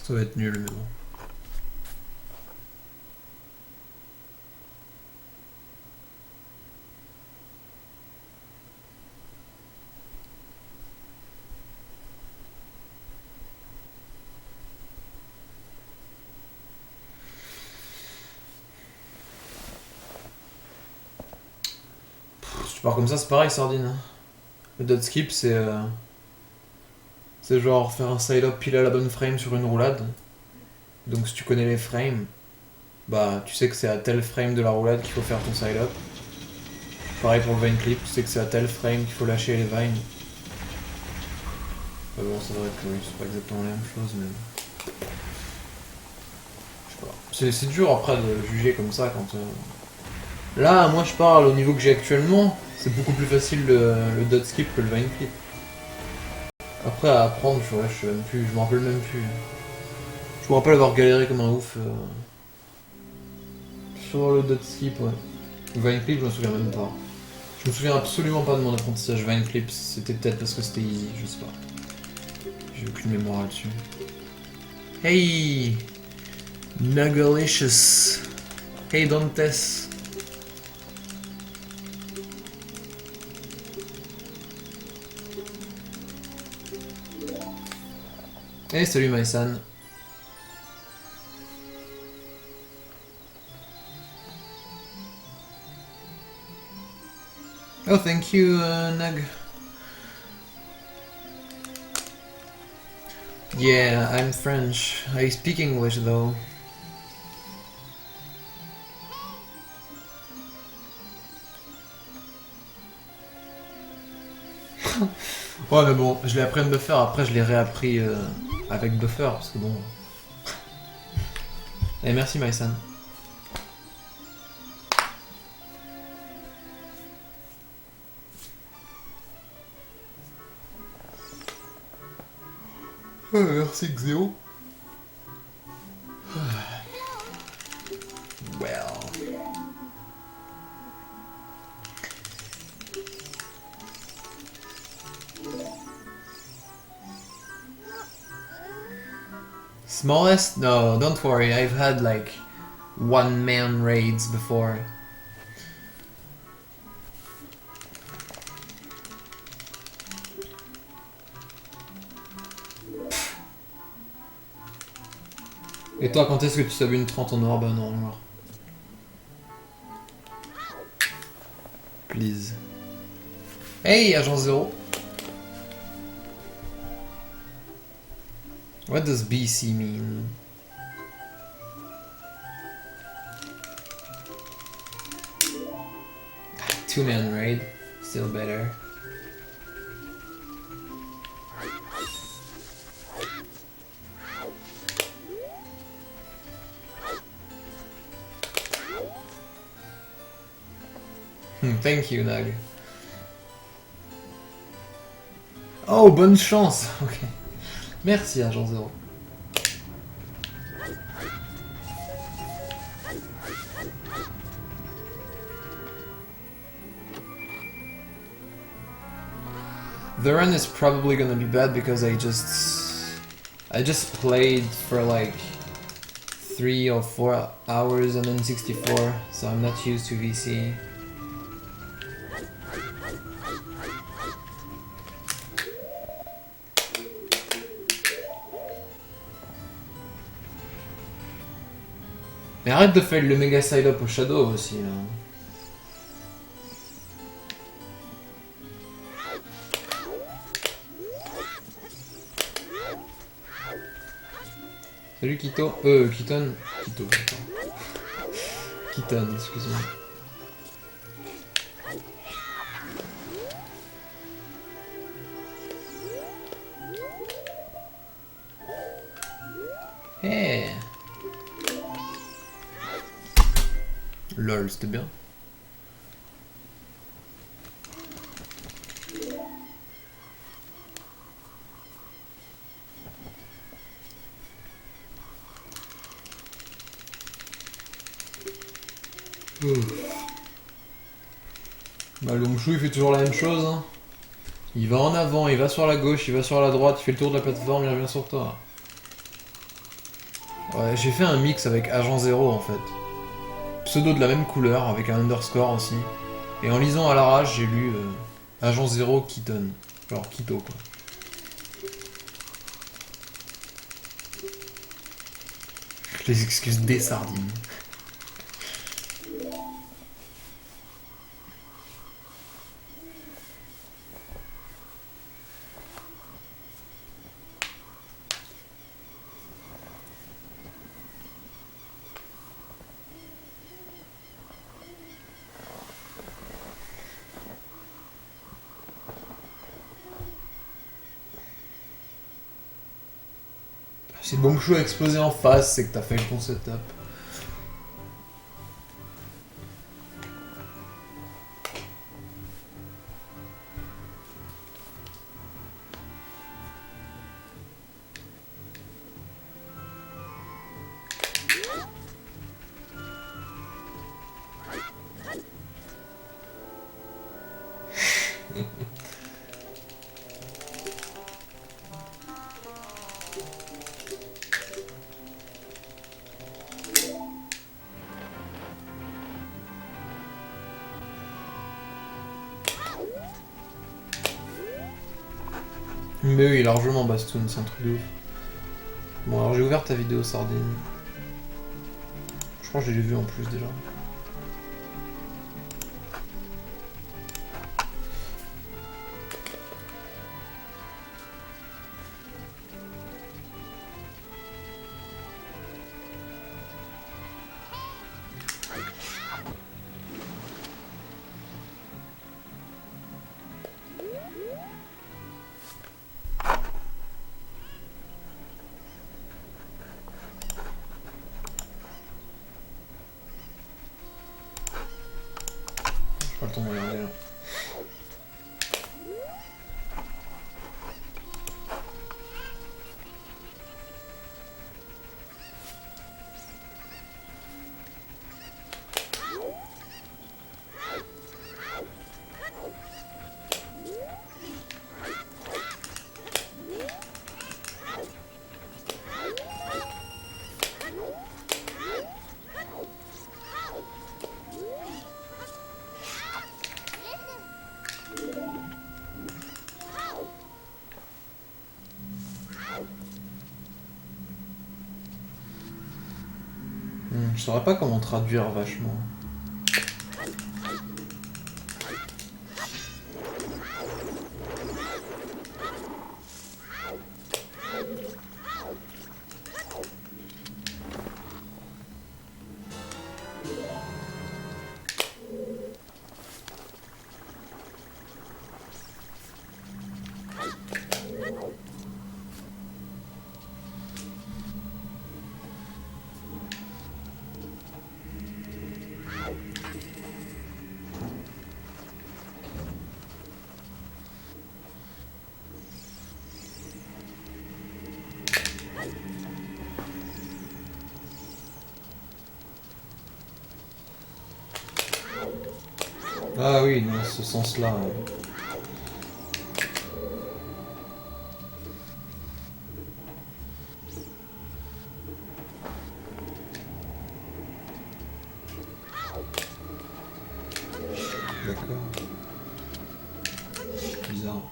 Ça va être nul, mais bon. Si tu pars comme ça, c'est pareil, Sardine. Le dot skip, c'est genre faire un side-up pile à la bonne frame sur une roulade. Donc si tu connais les frames, bah tu sais que c'est à tel frame de la roulade qu'il faut faire ton side-up. Pareil pour le vine clip, tu sais que c'est à tel frame qu'il faut lâcher les vines. Bon, ça devrait être oui, c'est pas exactement la même chose, mais. Je sais pas. C'est dur après de juger comme ça quand. Là, moi je parle au niveau que j'ai actuellement, c'est beaucoup plus facile le dot skip que le vine clip. Après à apprendre, je sais même plus, je m'en rappelle même plus. Je me rappelle avoir galéré comme un ouf sur le dot skip, ouais. Le vine clip, je me souviens même pas. Je me souviens absolument pas de mon apprentissage vine clip, c'était peut-être parce que c'était easy, je sais pas. J'ai aucune mémoire là-dessus. Hey Nuggalicious. Hey Dantes. Hey salut Maïsan. Oh thank you Nug. Yeah, I'm French. I speak English though. Ouais mais bon, je l'ai appris à Buffer, après je l'ai réappris avec Buffer, parce que bon... Et merci Maïsan. Merci Xéo. Well... Smallest? No, don't worry, I've had like one-man raids before. Et toi, quand est-ce que tu sabes une 30 en or? Bah non, alors. Please. Hey, Agent Zero. What does BC mean? Two-man raid, still better. Thank you, Nug. Oh, bonne chance. Ok. Merci, Agent Zero. The run is probably gonna be bad because I just played for like 3 or 4 hours on N64, so I'm not used to VC. Mais arrête de faire le méga side-up au Shadow aussi. Là. Salut Kito. Kiton. Kito. Kiton, excuse-moi. Hey. Lol, c'était bien. Bah, le Mouchou il fait toujours la même chose. Hein. Il va en avant, il va sur la gauche, il va sur la droite, il fait le tour de la plateforme, il revient sur toi. Ouais, j'ai fait un mix avec Agent Zero en fait. Pseudo de la même couleur, avec un underscore aussi. Et en lisant à l'arrache, j'ai lu Agent Zero Keaton. Genre Quito quoi. Les excuses des sardines. Si le Bombchou a explosé en face, c'est que t'as fait le bon setup. Mais oui, largement Bastoun, c'est un truc de ouf. Bon alors j'ai ouvert ta vidéo sardine. Je crois que je l'ai vu en plus déjà. J'ai pas le temps de regarder là. Je saurais pas comment traduire vachement. Ah oui, dans ce sens-là. D'accord. Bizarre.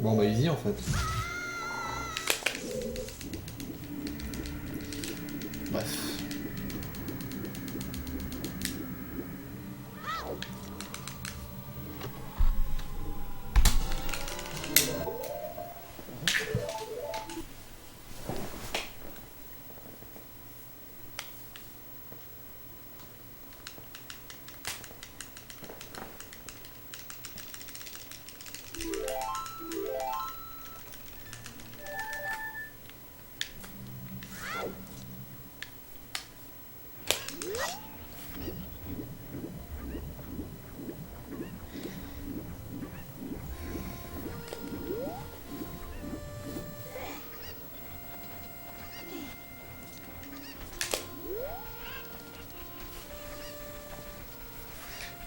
Bon bah easy en fait. Bref.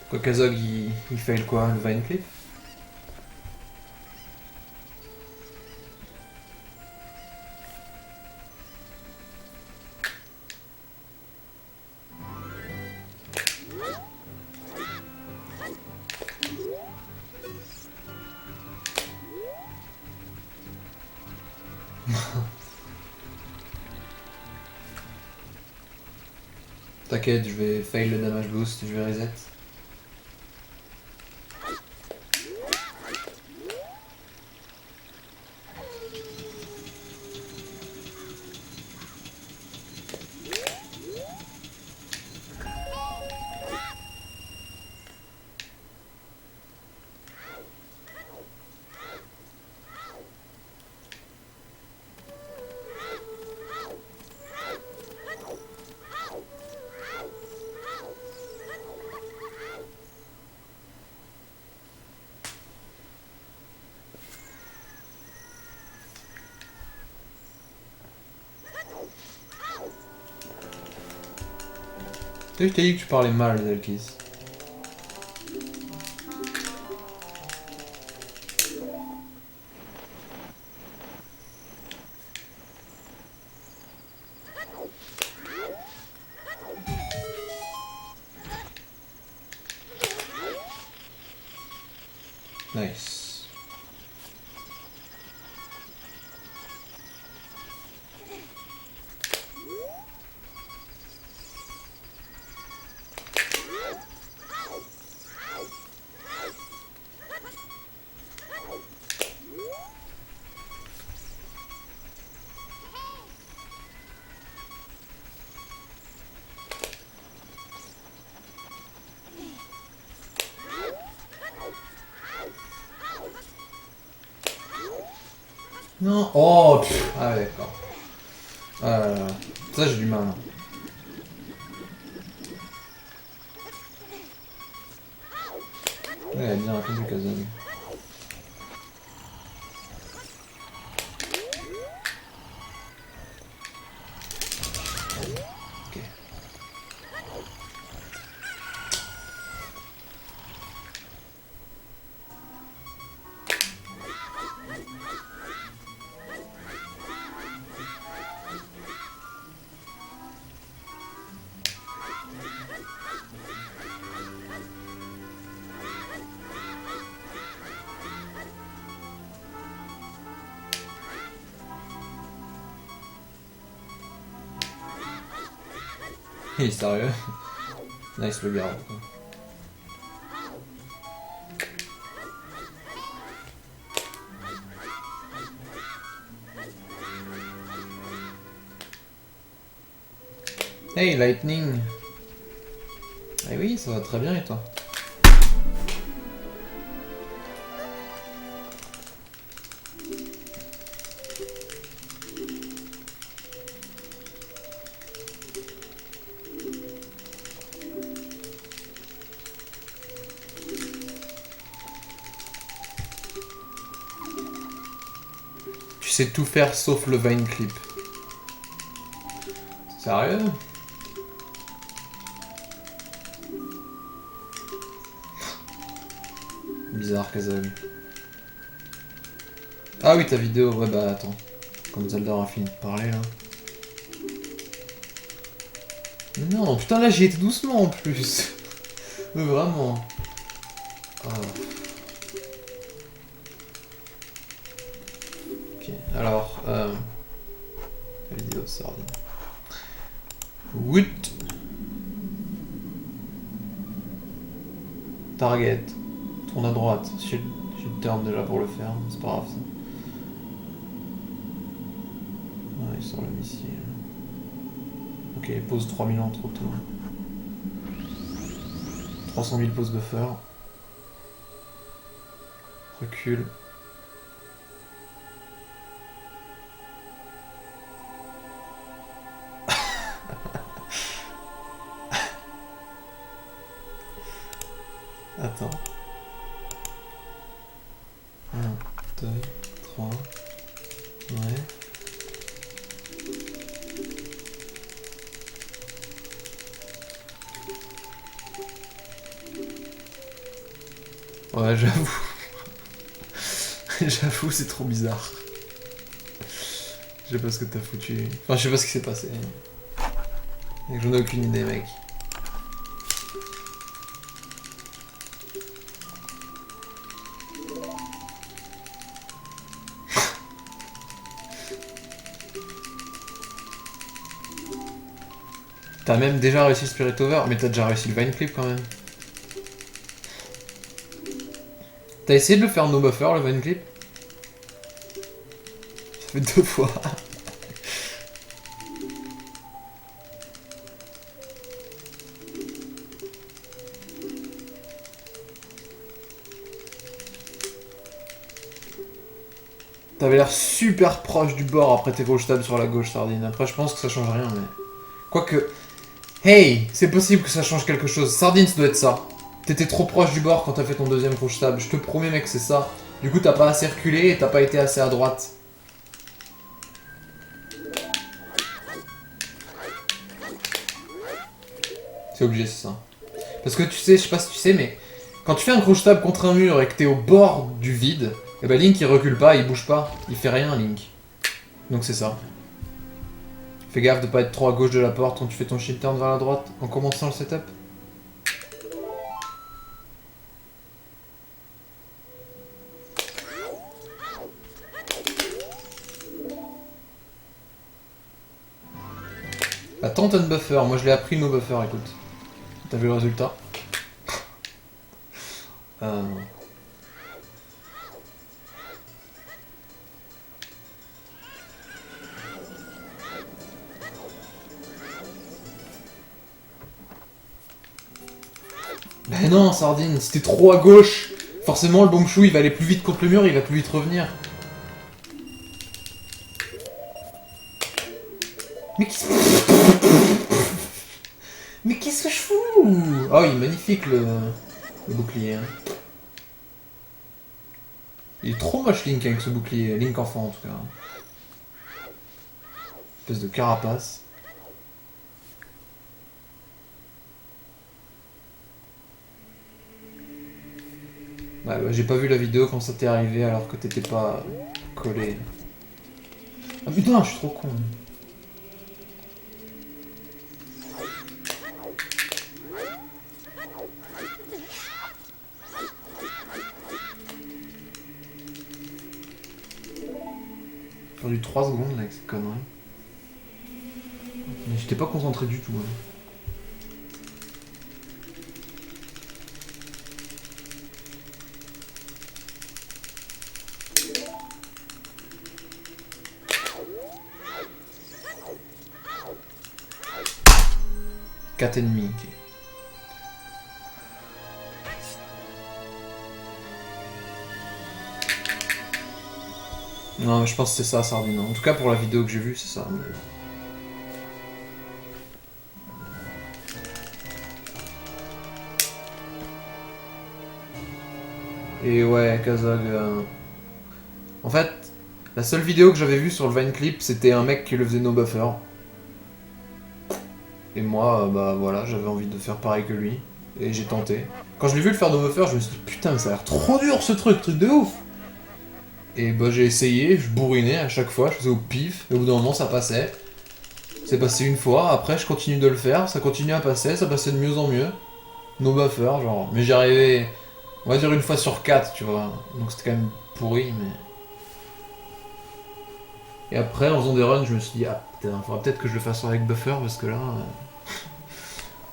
Quoi, Kazog, il fail quoi? Le Vine Clip? T'inquiète, je vais fail le damage boost, je vais reset. Tu sais, je t'ai dit que tu parlais mal, Zalkis. Nice. Non. Oh, pff. Ah ouais, d'accord. Ça, j'ai du mal. Ouais, bien répondu, Kazog. Ok. Il est sérieux. Nice le garde. Hey Lightning. Eh oui, ça va très bien et toi? Tu sais tout faire sauf le Vine Clip. Sérieux? Bizarre, Kazog. Ah oui, ta vidéo, ouais bah attends. Comme Zelda aura fini de parler là. Mais non, putain là j'y étais doucement en plus. Mais vraiment. Ah. Ok, alors, la vidéo sort. Woot. Target. Tourne à droite. J'ai le turn déjà pour le faire, c'est pas grave ça. Ouais, il sort le missile. Ok, pose 3000 ans trop tôt. 300 000 pose buffer. Recule. Attends. 1, 2, 3. Ouais. Ouais, j'avoue. J'avoue, c'est trop bizarre. Je sais pas ce que t'as foutu. Enfin, je sais pas ce qui s'est passé. J'en ai aucune idée, mec. T'as même déjà réussi Spirit Over, mais t'as déjà réussi le Vine Clip quand même. T'as essayé de le faire no buffer, le Vine Clip? Ça fait 2 fois. T'avais l'air super proche du bord après tes gauche tab sur la gauche, Sardine. Après, je pense que ça change rien, mais... Quoique... Hey, c'est possible que ça change quelque chose. Sardine, ça doit être ça. T'étais trop proche du bord quand t'as fait ton deuxième gauche tab. Je te promets, mec, c'est ça. Du coup, t'as pas assez reculé et t'as pas été assez à droite. C'est obligé, c'est ça. Parce que tu sais, je sais pas si tu sais, mais... Quand tu fais un gauche tab contre un mur et que t'es au bord du vide, et ben Link il recule pas, il bouge pas. Il fait rien, Link. Donc c'est ça. Fais gaffe de pas être trop à gauche de la porte quand tu fais ton shield turn vers la droite en commençant le setup. Bah tente un buffer, moi je l'ai appris no buffer, écoute. T'as vu le résultat? Non. Mais non, Sardine, si t'es trop à gauche, forcément le Bongshu il va aller plus vite contre le mur, il va plus vite revenir. Mais qu'est-ce Mais qu'est-ce que je fous? Oh, il est magnifique le bouclier. Hein. Il est trop moche Link avec ce bouclier, Link enfant en tout cas. Espèce de carapace. Ouais, bah, j'ai pas vu la vidéo quand ça t'est arrivé alors que t'étais pas collé. Ah putain, je suis trop con. J'ai perdu 3 secondes là avec cette connerie. Mais j'étais pas concentré du tout. Hein. Quatre ennemis, ok. Non, mais je pense que c'est ça, Sardine. En tout cas, pour la vidéo que j'ai vue, c'est ça. Et ouais, Kazog... En fait, la seule vidéo que j'avais vue sur le Vine Clip, c'était un mec qui le faisait no buffer. Et moi, bah voilà, j'avais envie de faire pareil que lui. Et j'ai tenté. Quand je l'ai vu le faire no buffer, je me suis dit, putain, ça a l'air trop dur ce truc de ouf! Et bah j'ai essayé, je bourrinais à chaque fois, je faisais au pif, et au bout d'un moment ça passait. C'est passé une fois, après je continue de le faire, ça continue à passer, ça passait de mieux en mieux. No buffer, genre. Mais j'y arrivais, on va dire une fois sur 4, tu vois. Donc c'était quand même pourri, mais... Et après, en faisant des runs, je me suis dit, ah putain, faudra peut-être que je le fasse avec buffer, parce que là...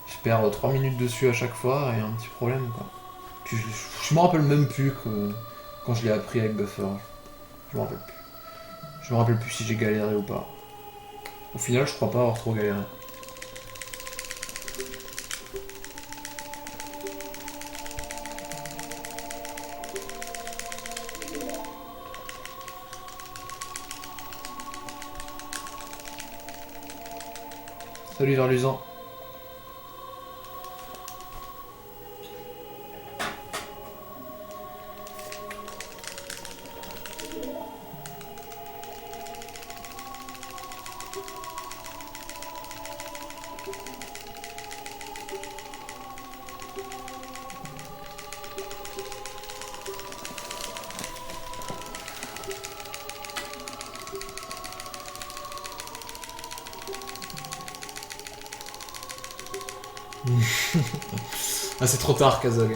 je perds 3 minutes dessus à chaque fois, et un petit problème, quoi. Puis je me rappelle même plus que... quand je l'ai appris avec buffer. Je me rappelle plus. Je me rappelle plus si j'ai galéré ou pas. Au final, je crois pas avoir trop galéré. Salut Verlusan. Ah, c'est trop tard, Kazog.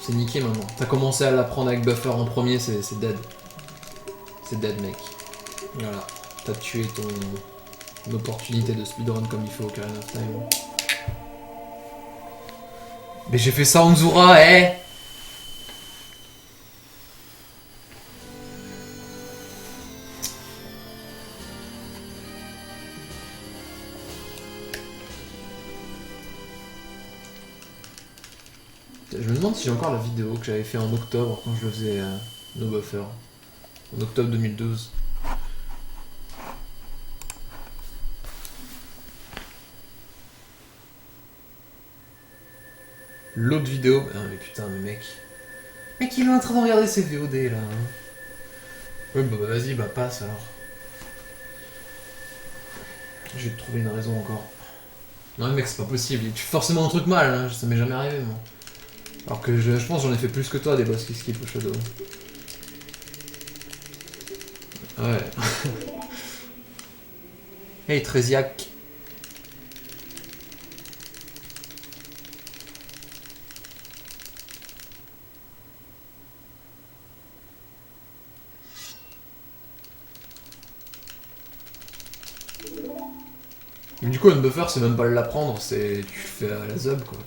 C'est niqué maintenant. T'as commencé à l'apprendre avec Buffer en premier, c'est dead. C'est dead, mec. Voilà. T'as tué ton opportunité de speedrun comme il faut au Ocarina of Time. Mais j'ai fait ça en Zura, eh! Je me demande si j'ai encore la vidéo que j'avais fait en octobre quand je le faisais No Buffer. En octobre 2012. L'autre vidéo. Ah mais putain, mais mec. Mec, il est en train de regarder ses VOD là. Ouais, bah vas-y, bah passe alors. Je vais te trouver une raison encore. Non mais mec, c'est pas possible. Tu fais forcément un truc mal, hein. Ça m'est jamais arrivé moi. Alors que je pense que j'en ai fait plus que toi des boss qui skip au Shadow. Ouais. Hey Trésiac. Mais du coup, un buffer, c'est même pas l'apprendre, c'est tu le fais à la zub quoi.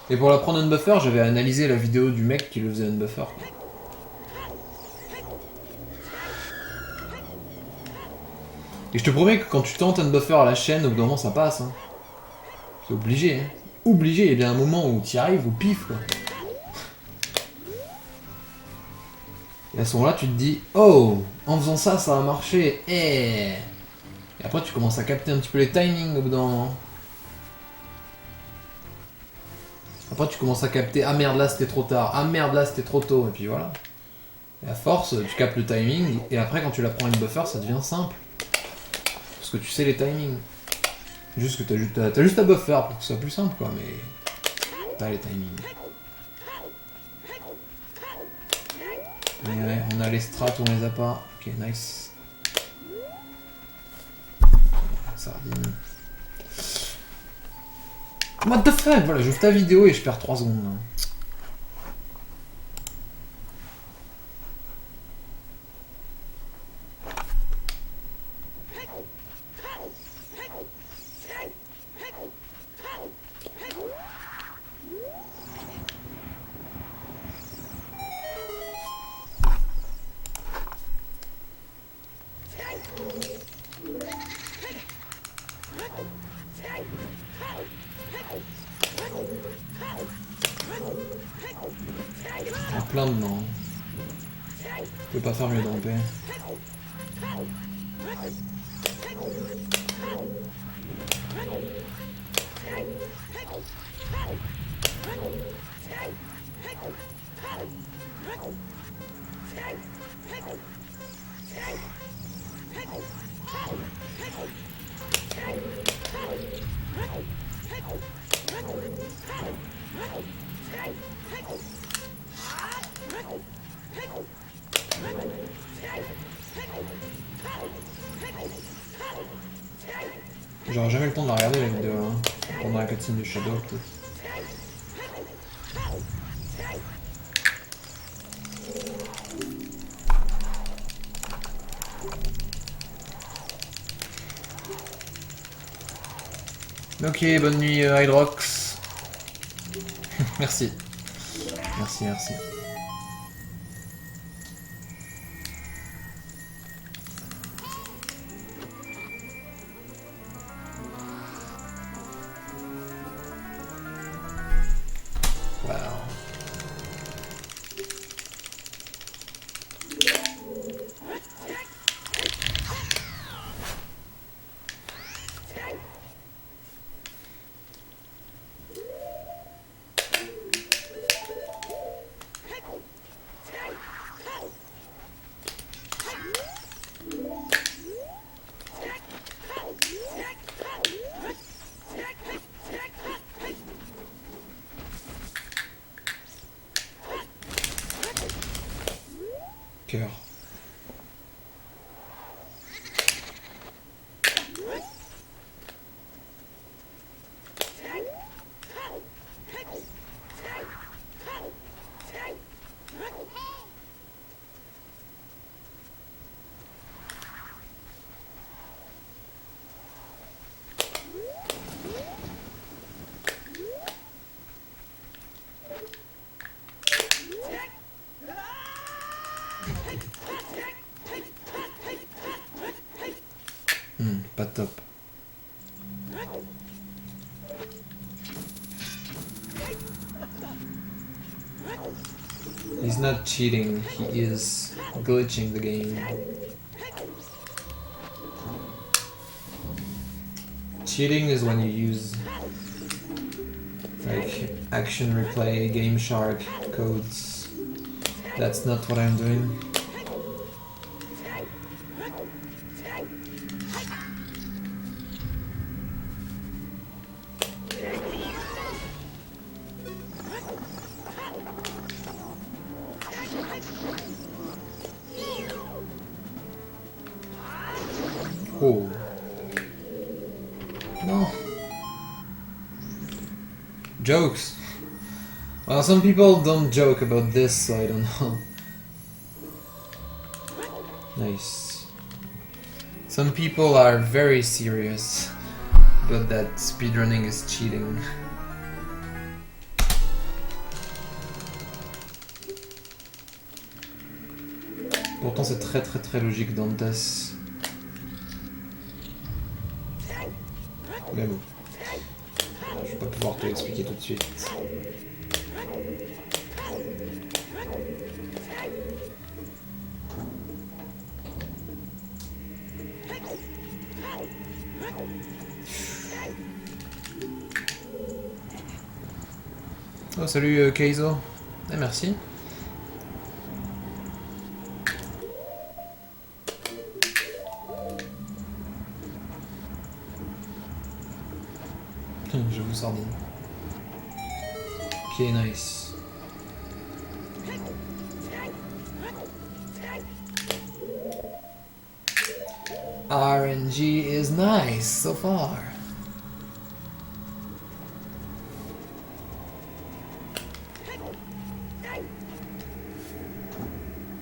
Et pour l'apprendre unbuffer, j'avais analysé la vidéo du mec qui le faisait unbuffer. Et je te promets que quand tu tentes unbuffer à la chaîne, au bout d'un moment ça passe. Hein. C'est obligé. Hein. Obligé, il y a bien un moment où tu y arrives au pif quoi. Et à ce moment-là, tu te dis, oh, en faisant ça, ça va marcher. Et après, tu commences à capter un petit peu les timings au bout d'un moment. Après, tu commences à capter, ah merde, là c'était trop tard, ah merde, là c'était trop tôt, et puis voilà. Et à force, tu captes le timing, et après, quand tu l'apprends une buffer, ça devient simple. Parce que tu sais les timings. Juste que t'as juste à buffer pour que ce soit plus simple, quoi, mais t'as les timings. Mais ouais, on a les strats, on les a pas. Ok, nice. Sardine. What the fuck? Voilà, j'ouvre ta vidéo et je perds 3 secondes. En plein dedans. Je peux pas faire mieux dans le paix. J'aurai jamais le temps de la regarder la vidéo hein. Pendant la cutscene de Shadow peut-être. Ok, bonne nuit Hydrox. Merci. Merci, merci. Wow. Cœur. Pas top. He's not cheating, he is glitching the game. Cheating is when you use like action replay, Game Shark codes. That's not what I'm doing. Oh. No. Jokes. Well, some people don't joke about this, so I don't know. Nice. Some people are very serious about that speedrunning is cheating. Pourtant c'est très très très logique dans Dantes. Mais bon. Je vais pas pouvoir te l'expliquer tout de suite. Oh salut Keizo. Eh, merci. Je vous sardine. Ok, nice. RNG is nice so far.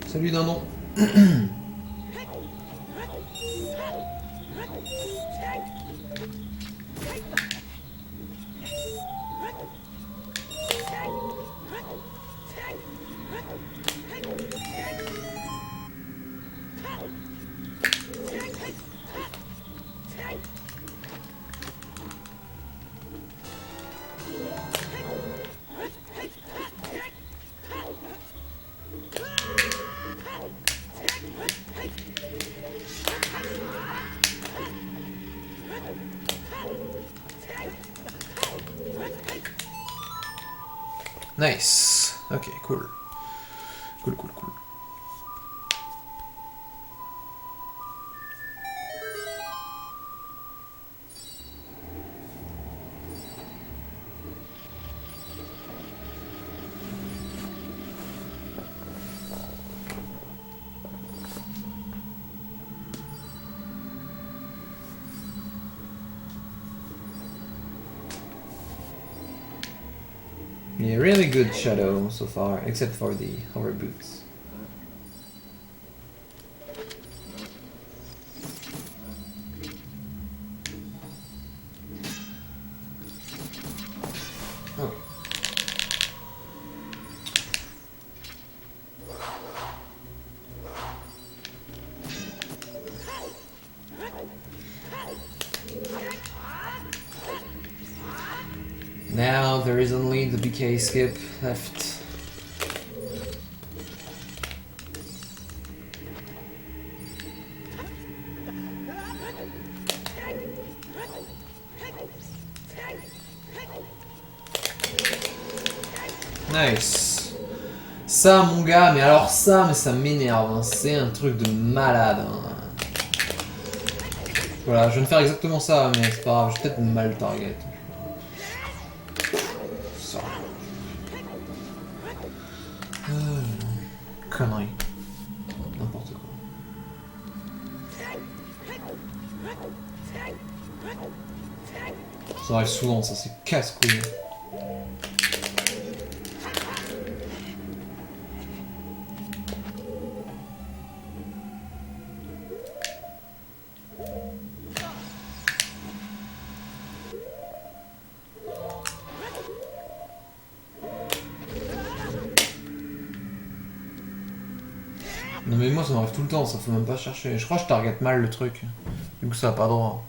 Salut Dindon. Nice. Ok, cool. Cool, cool, cool. Yeah, really good shadow so far, except for the hover boots. Now there is only the BK skip left. Nice. Ça, mon gars, mais alors ça, mais ça m'énerve. Hein. C'est un truc de malade. Hein. Voilà, je viens de faire exactement ça, mais c'est pas grave, je vais peut-être mal target. Ça. Connerie. N'importe quoi. Ça arrive souvent, ça, c'est casse-couille. Non mais moi ça m'arrive tout le temps, ça faut même pas chercher. Je crois que je target mal le truc. Du coup ça va pas droit.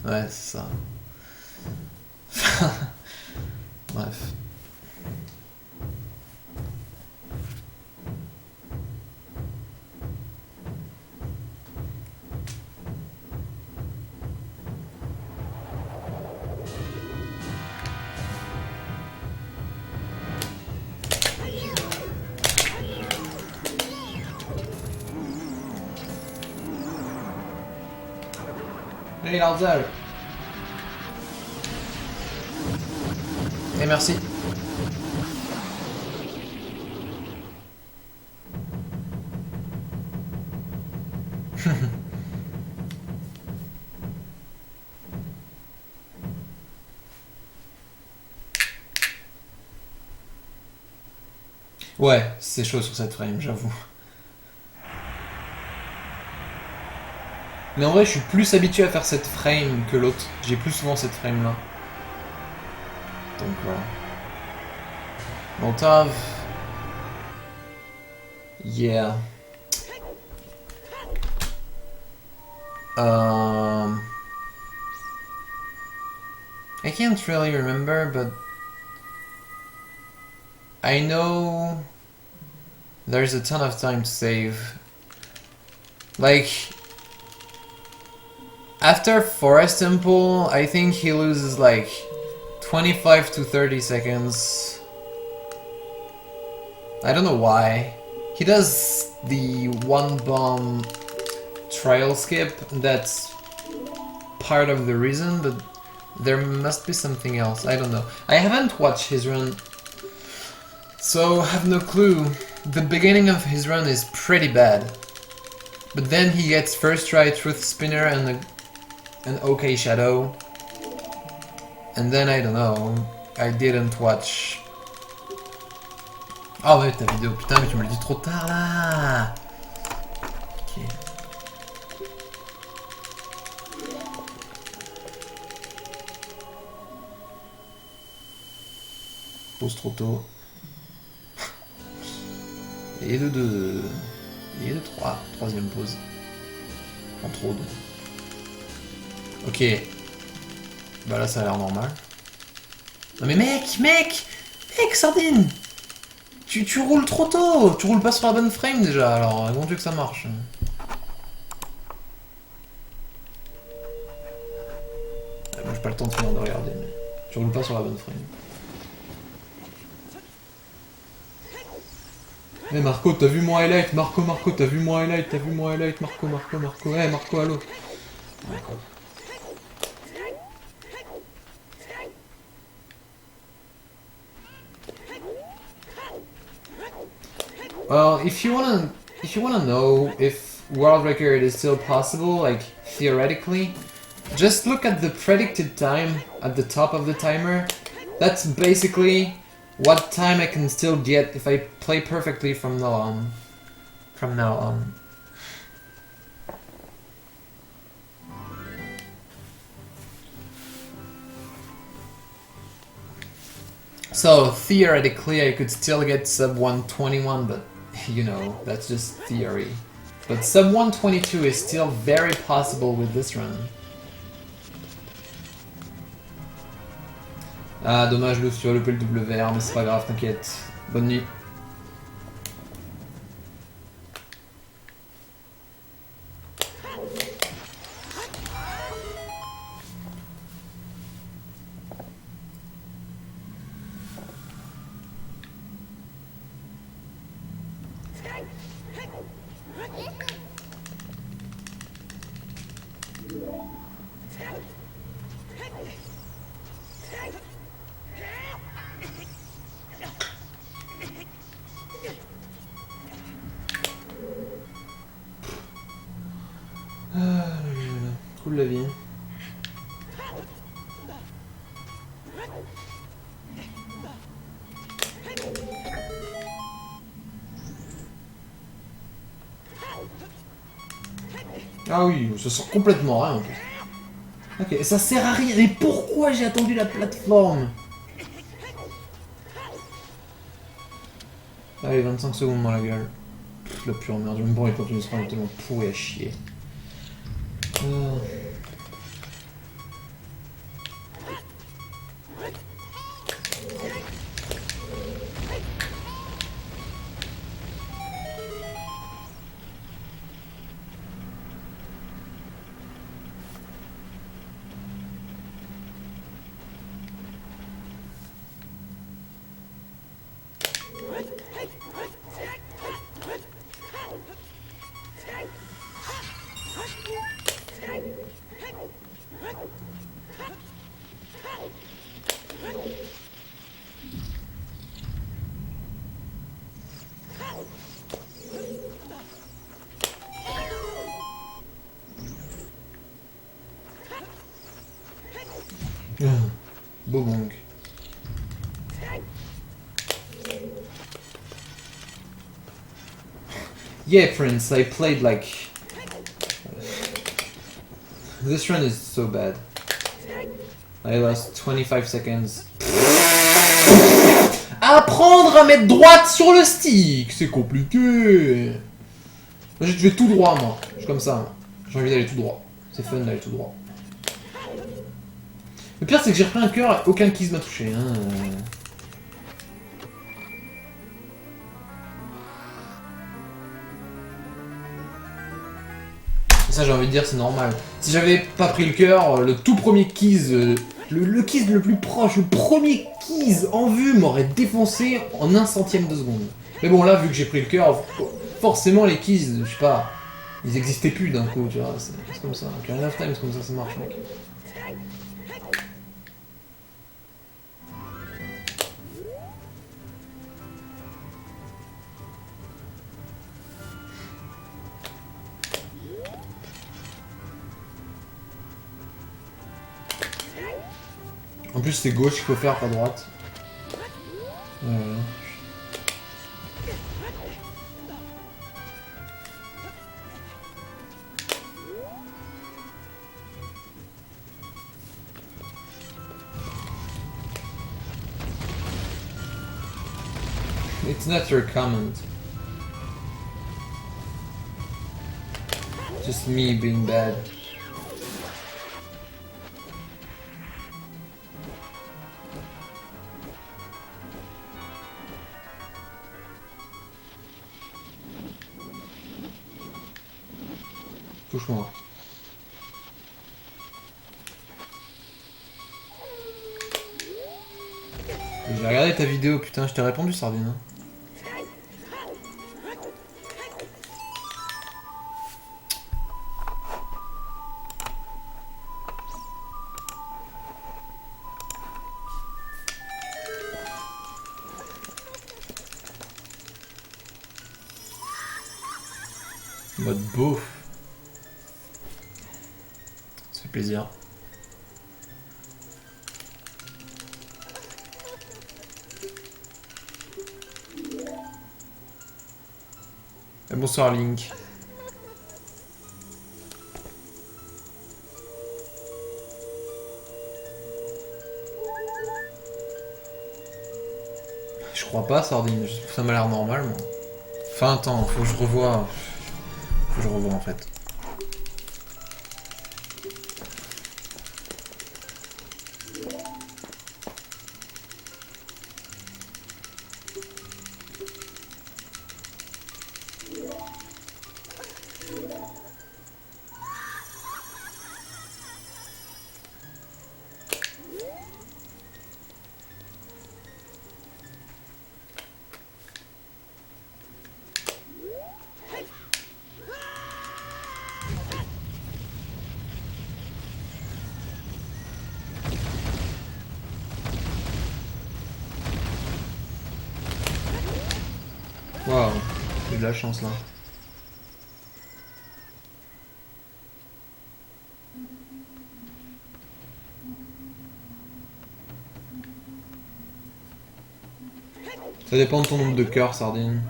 Ouais c'est ça. Bref. Hey Larzel. Et merci. Ouais, c'est chaud sur cette frame, j'avoue. Mais en vrai, je suis plus habitué à faire cette frame que l'autre. J'ai plus souvent cette frame là. Donc voilà. Montav. Yeah. I can't really remember, but I know there's a ton of time to save. Like, after Forest Temple, I think he loses like 25 to 30 seconds. I don't know why. He does the one bomb trial skip, that's part of the reason, but there must be something else, I don't know. I haven't watched his run, so I have no clue. The beginning of his run is pretty bad, but then he gets first try Truth Spinner and an OK Shadow, and then I don't know, I didn't watch. Ah ouais, ta vidéo, putain, mais tu me le dis trop tard là. Ok. Pause trop tôt. Et de 2. Et de 3. Troisième pause. En trop de. Ok. Bah là ça a l'air normal. Non mais mec, Sardine, tu roules trop tôt. Tu roules pas sur la bonne frame déjà, alors comment tu veux que ça marche? Moi j'ai pas le temps de finir de regarder, mais tu roules pas sur la bonne frame. Eh hey Marco, t'as vu mon highlight? Marco, t'as vu mon highlight? T'as vu mon highlight? Marco. Eh hey Marco, allô? D'accord. Well, if you wanna know if world record is still possible, like theoretically, just look at the predicted time at the top of the timer. That's basically what time I can still get if I play perfectly from now on. So theoretically I could still get sub 121, but you know, that's just theory. But sub 122 is still very possible with this run. Ah, dommage, Luz, tu as loupé le WR, mais c'est pas grave, t'inquiète. Bonne nuit. Cool la vie. Ah oui, ça sert complètement rien en plus. Ok, ça sert à rien. Mais pourquoi j'ai attendu la plateforme? Allez, 25 secondes dans la gueule. Pff, la pure merde, je me pourrais continuer, ce sera tellement pourri à chier. Bobong. Yeah, Prince, I played like... This run is so bad. I lost 25 seconds. Apprendre à mettre droite sur le stick, c'est compliqué. Je vais tout droit, moi. Je suis comme ça. J'ai envie d'aller tout droit. C'est fun d'aller tout droit. Le pire, c'est que j'ai repris un cœur et aucun kiss m'a touché. Hein. Et ça, j'ai envie de dire, c'est normal. Si j'avais pas pris le cœur, le tout premier kiss, le kiss le plus proche, le premier kiss en vue m'aurait défoncé en 1/100e de seconde. Mais bon, là, vu que j'ai pris le cœur, forcément, les kiss, je sais pas, ils existaient plus d'un coup, tu vois. C'est comme ça. Ocarina of Time, c'est comme ça marche, mec. En plus, c'est gauche qu'il faut faire, pas droite. It's not your comment. Just me being bad. Touche-moi. J'ai regardé ta vidéo, putain, je t'ai répondu, Sardine. Hein. Mode beauf. Ça fait plaisir. Et bonsoir Link. Je crois pas, Sardine. Ça m'a l'air normal, moi. Enfin, attends, faut que je revoie. Faut que je revois en fait. Waouh, j'ai de la chance là. Ça dépend de ton nombre de cœurs, Sardine.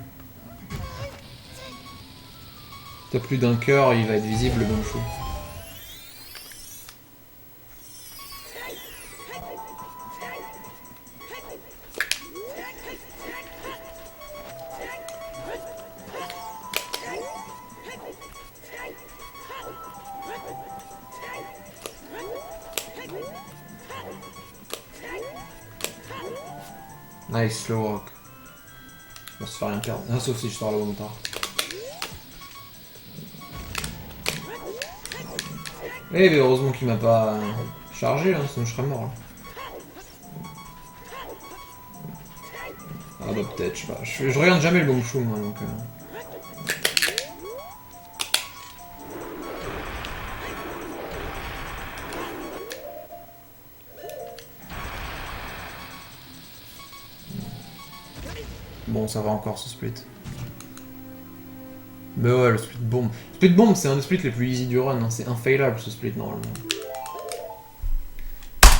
T'as plus d'un cœur, il va être visible le bon chou. Nice, slow rock. On va se faire rien perdre. Ah, sauf si je sors le bon tard. Eh, mais heureusement qu'il m'a pas chargé, hein, sinon je serais mort. Là. Ah bah peut-être, je sais pas. Je regarde jamais le bon chou, moi, donc... Bon, ça va encore ce split. Mais ouais, le split bomb. Split bomb, c'est un des splits les plus easy du run. Hein. C'est infailable ce split normalement.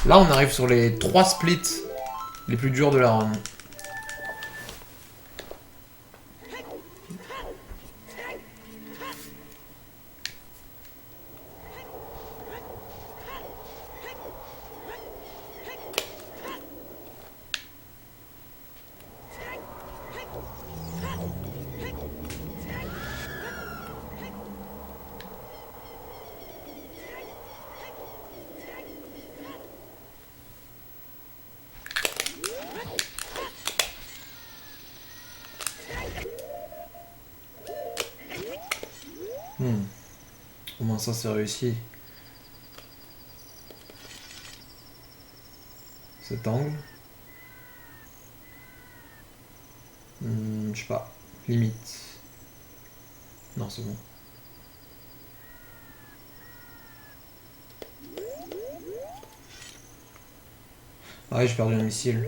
Là, on arrive sur les 3 splits les plus durs de la run. Au moins ça c'est réussi. Cet angle. Je sais pas. Limite. Non, c'est bon. Ah ouais, j'ai perdu un missile.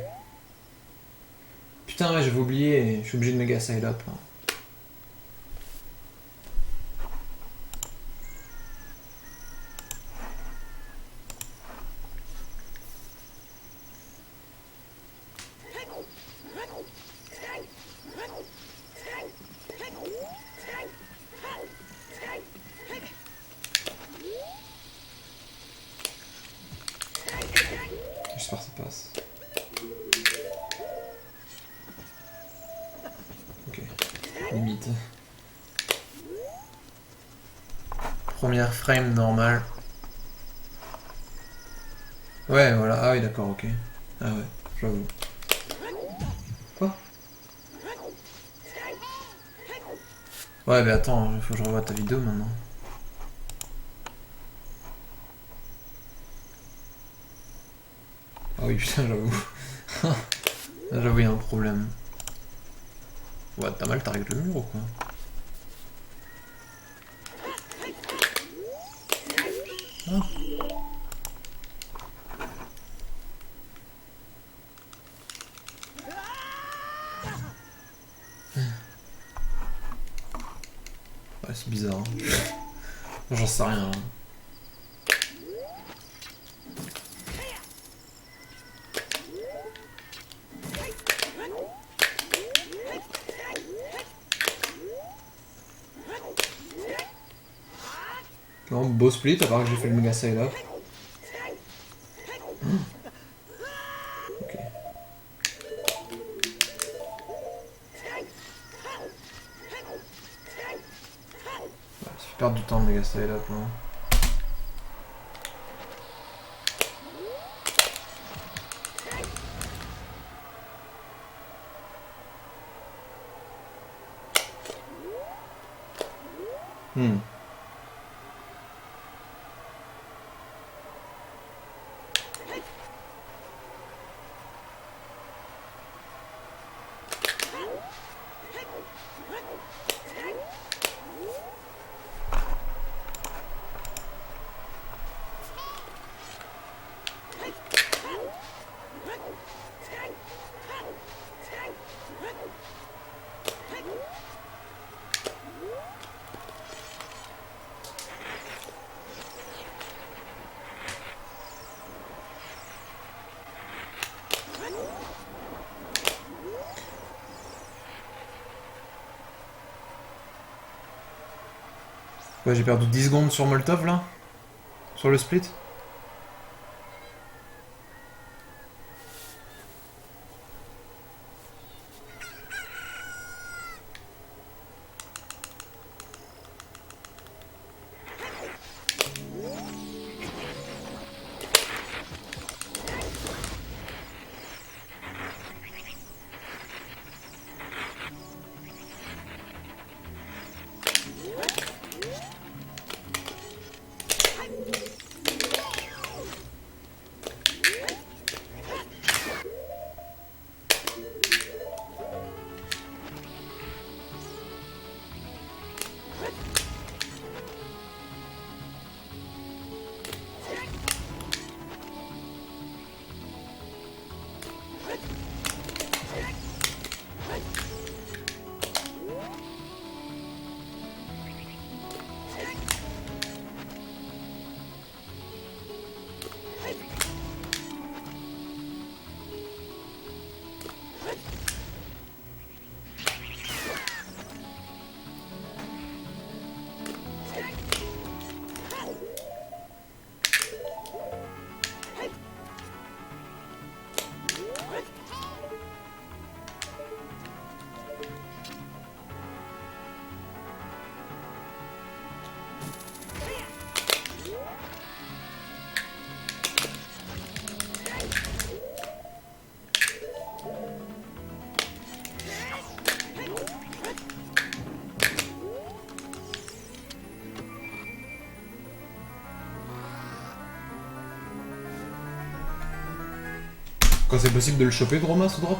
Putain, ouais, j'avais oublié. Je suis obligé de méga side up. Là. J'espère que ça passe. Ok. Limite. Première frame normale. Ouais, voilà. Ah oui, d'accord, ok. Ah ouais, j'avoue. Quoi? Ouais, mais attends, faut que je revoie ta vidéo maintenant. Ah oui, putain, j'avoue. J'avoue, il y a un problème. Ouais, t'as mal target le mur ou quoi? Ah. Ouais, c'est bizarre. Hein. J'en sais rien. Là. Non, beau split, à part que j'ai fait le méga side up. Ok. Ouais, perdre du temps de méga style up là. Ouais, j'ai perdu 10 secondes sur Molotov là. Sur le split. Quand c'est possible de le choper, gros masse, drop?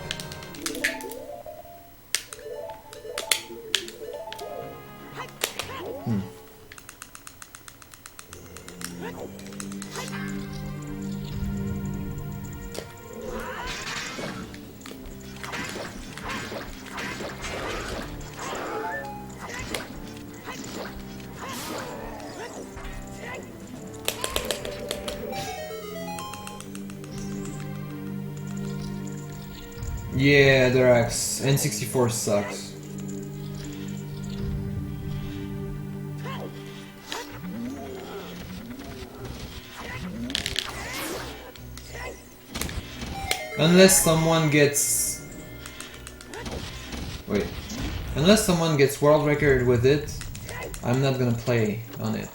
Yeah, Drax. N64 sucks. Unless someone gets... Wait. Unless someone gets world record with it, I'm not gonna play on it.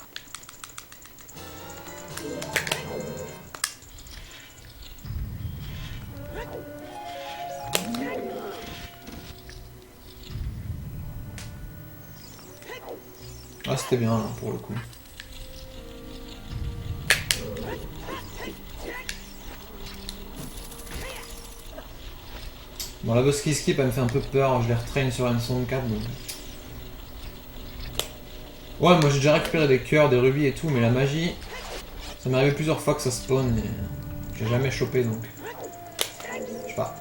Ah, c'était bien là, pour le coup. Bon, la boss qui skip, elle me fait un peu peur, je les retraîne sur M64 donc... Ouais, moi j'ai déjà récupéré des cœurs, des rubis et tout, mais la magie... Ça m'est arrivé plusieurs fois que ça spawn et... J'ai jamais chopé donc... Je sais pas.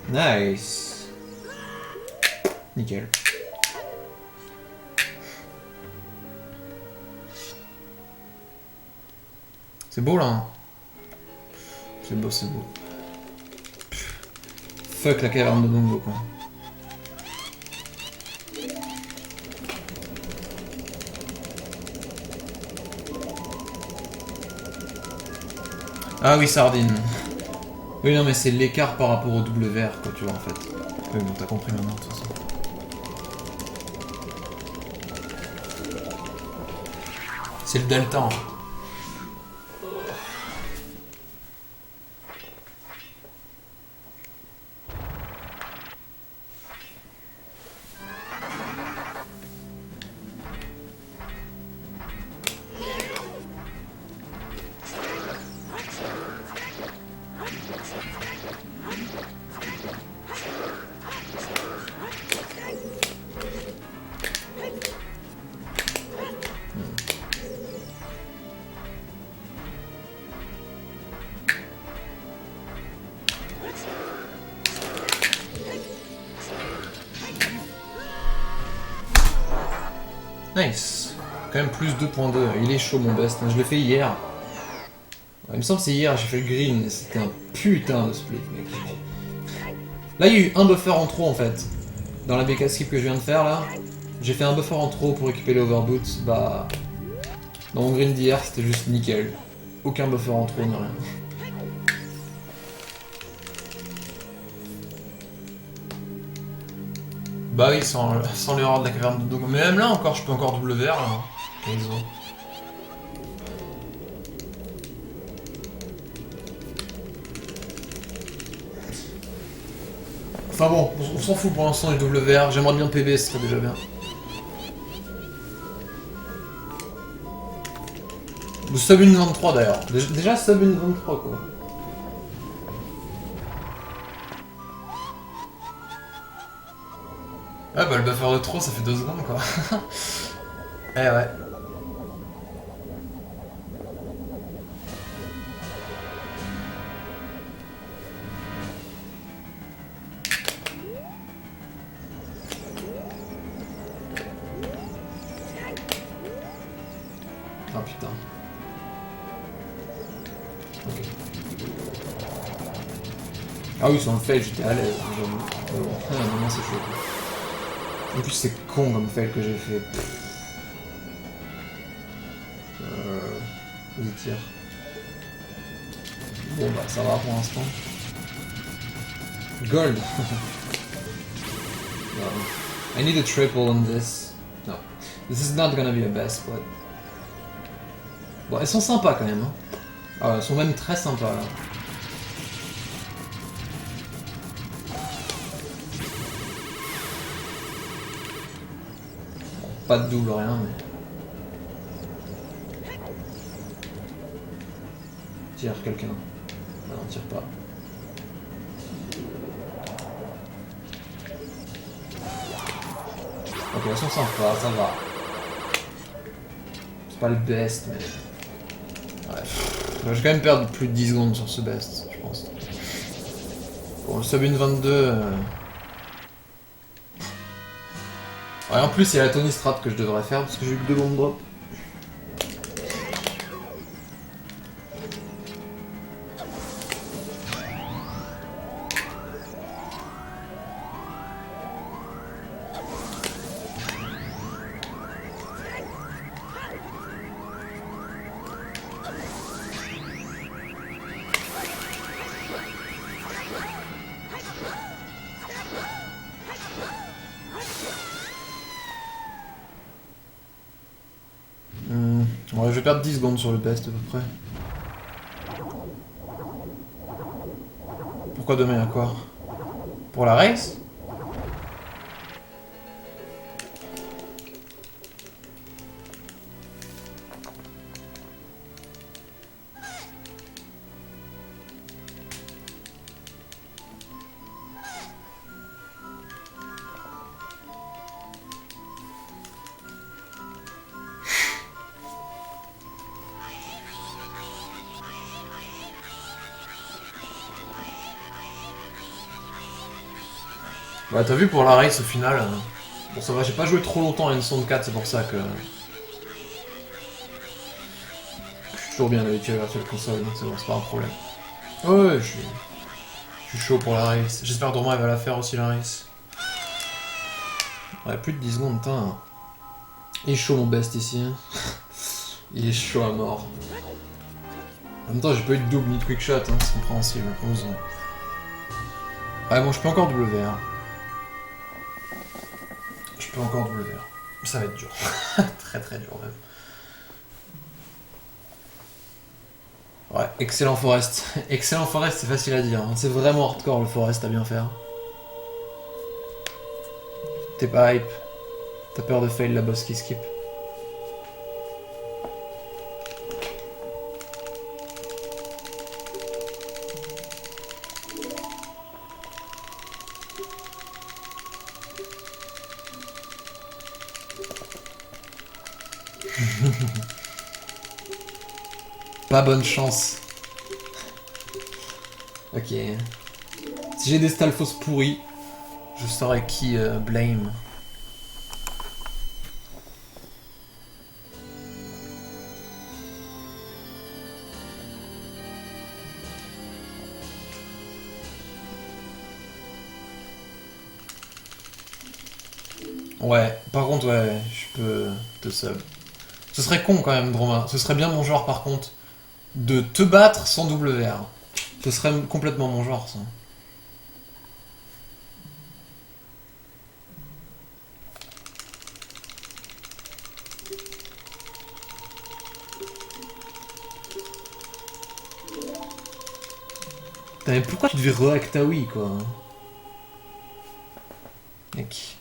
Nice. Nickel. C'est beau là, hein. C'est beau, c'est beau. Fuck la caverne de Bongo, quoi. Ah oui, sardine. Oui, non, mais c'est l'écart par rapport au WR, quoi, tu vois, en fait. Oui, bon, t'as compris maintenant, de toute façon. C'est le delta, en fait. Nice. Quand même plus 2.2. Il est chaud mon best. Je l'ai fait hier. Il me semble que c'est hier, j'ai fait le green. C'était un putain de split, mec. Là, il y a eu un buffer en trop en fait. Dans la BK skip que je viens de faire là, j'ai fait un buffer en trop pour récupérer l'overboot. Bah. Dans mon green d'hier, c'était juste nickel. Aucun buffer en trop, ni rien. Bah oui, sans l'erreur de la caverne de Dogo. Mais même là encore, je peux encore WR là. Enfin bon, on s'en fout pour l'instant du WR. J'aimerais bien PB, ce serait déjà bien. Ou sub une 23 d'ailleurs. Déjà sub une 23 quoi. Ah bah le buffer de trop ça fait 2 secondes quoi. Eh ouais. Ah putain. Ok. Ah oui, sur le fail j'étais à l'aise, j'avoue. Ah non, c'est chaud. En plus c'est con comme fail que j'ai fait. Vas-y tire. Bon bah ça va pour l'instant. Gold. No. I need a triple on this. No. This is not gonna be a best, but... Bon, elles sont sympas quand même. Hein. Ah, elles sont même très sympas là. Bon, pas de double, rien, mais... Tire quelqu'un. Ah non, tire pas. Ok, elles sont sympas, ça va. C'est pas le best, mais... Ouais. Je vais quand même perdre plus de 10 secondes sur ce best, je pense. Bon, le sub une 22... Ouais, en plus, il y a la Tony Strat que je devrais faire, parce que j'ai eu que 2 bombes drop. Ouais, je vais perdre 10 secondes sur le best à peu près. Pourquoi demain à quoi? Pour la race? Bah t'as vu pour la race au final, bon ça va, j'ai pas joué trop longtemps à N64, c'est pour ça que... toujours bien habitué à la Virtual Console, donc c'est bon, c'est pas un problème. Ouais, je suis chaud pour la race. J'espère que Dorma va la faire aussi la race. Ouais, plus de 10 secondes, putain. Il est chaud mon best ici. Hein. Il est chaud à mort. En même temps, j'ai pas eu de double ni de quick shot, hein, c'est compréhensible. 11 ans. Ouais, bon, je peux encore WR. Je peux encore WR. Ça va être dur. Très très dur même. Ouais, excellent Forest. Excellent Forest, c'est facile à dire. Hein. C'est vraiment hardcore le Forest à bien faire. T'es pas hype. T'as peur de fail la boss qui skip. Pas bonne chance. Ok. Si j'ai des Stalfos pourris, je saurais qui blame. Ouais, par contre, ouais, je peux te sub. Ce serait con quand même, Droma. Ce serait bien mon genre, par contre, de te battre sans WR. Ce serait complètement mon genre, ça. Putain, mais pourquoi tu devais re-hack ta Wii, quoi? Mec.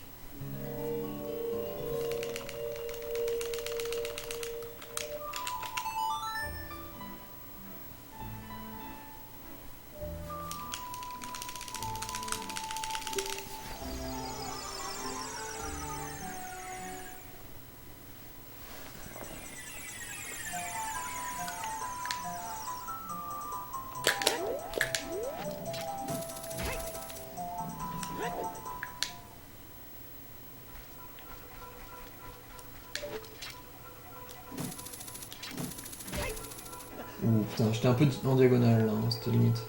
Ouh, putain, j'étais un peu en diagonale, là, hein, c'était limite.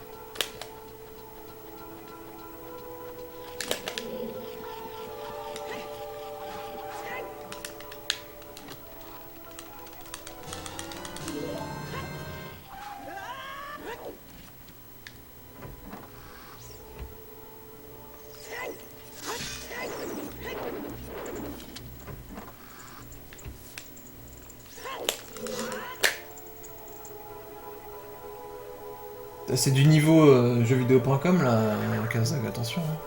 C'est du niveau jeuxvideo.com là, Kazak, attention. Hein.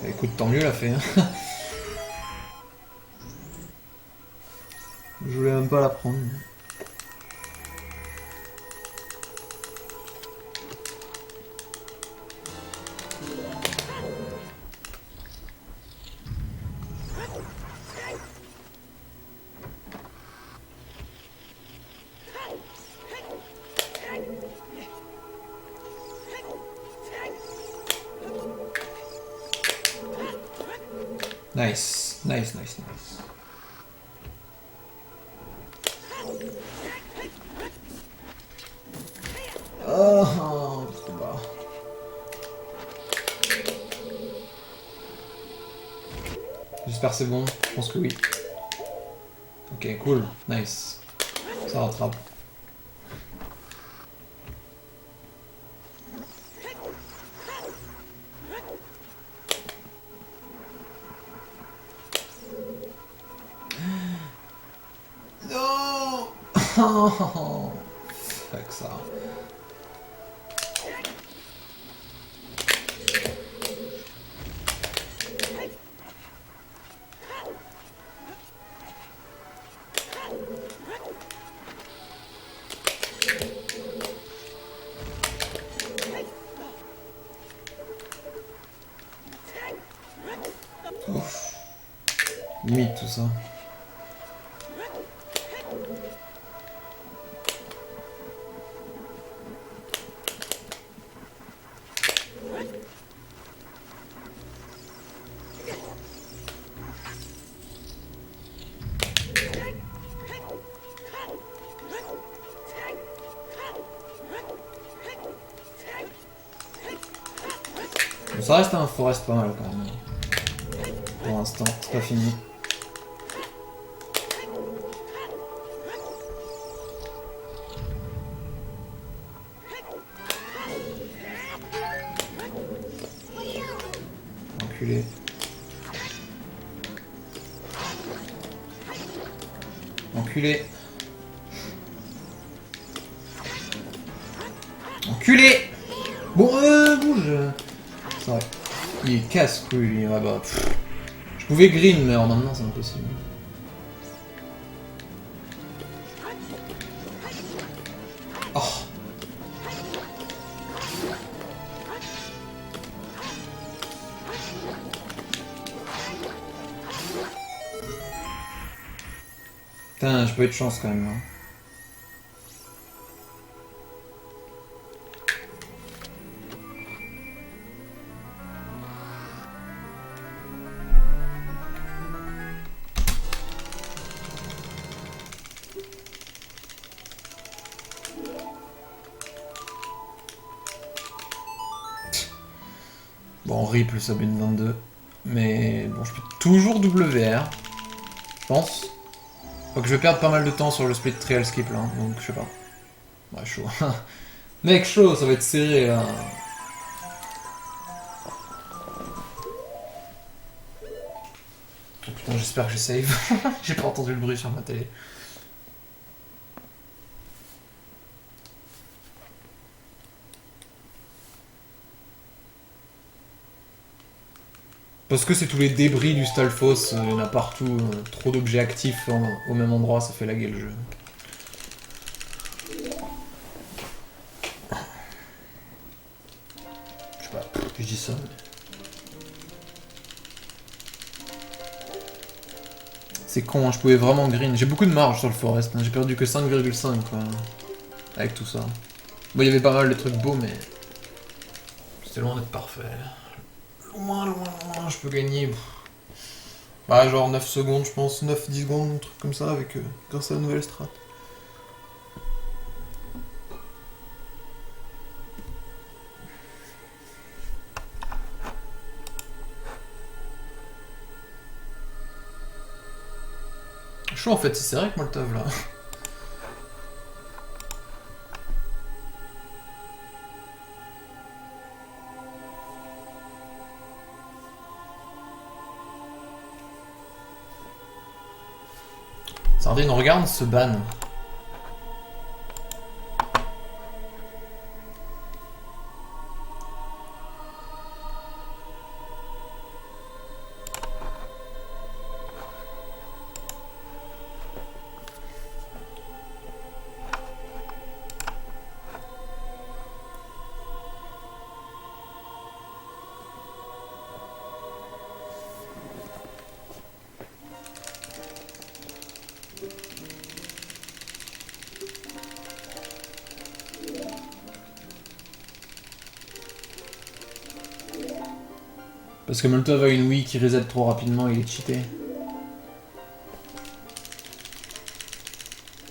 Écoute, tant mieux, l'a fait. Hein. Je voulais même pas la prendre. Nice, nice, nice, nice. Oh, trop bas. J'espère que c'est bon, je pense que oui. Ok, cool, nice. Ça rattrape. Non. Oh, fuck ça. Limite tout ça. Bon, ça reste un forest pas mal quand même. Pour l'instant, c'est pas fini. Enculé. Enculé. Enculé. Bon, bouge. C'est vrai. Il est casse-couille, lui. Ouais, bah, je pouvais green, mais alors maintenant, c'est impossible. Oh. Putain, j'ai pas eu de chance quand même, là. Bon, rip le sub 22. Mais bon, je peux toujours WR. Je pense. Donc je vais perdre pas mal de temps sur le split trial skip là, donc je sais pas. Ouais, chaud. Mec, chaud, ça va être serré là. Oh, putain, j'espère que j'ai save. J'ai pas entendu le bruit sur ma télé. Parce que c'est tous les débris du Stalfos, il y en a partout, trop d'objets actifs au même endroit, ça fait laguer le jeu. Je sais pas, je dis ça. C'est con, hein, je pouvais vraiment green. J'ai beaucoup de marge sur le forest, hein. J'ai perdu que 5,5 quoi. Avec tout ça. Bon, il y avait pas mal de trucs beaux, mais c'était loin d'être parfait. Loin, loin, loin, je peux gagner. Bah, genre 9 secondes, je pense, 9-10 secondes, un truc comme ça, avec grâce à la nouvelle strat. Chaud en fait, c'est vrai que Molotov là. Sardine, regarde ce ban. Parce que Molotov a une Wii qui reset trop rapidement, il est cheaté.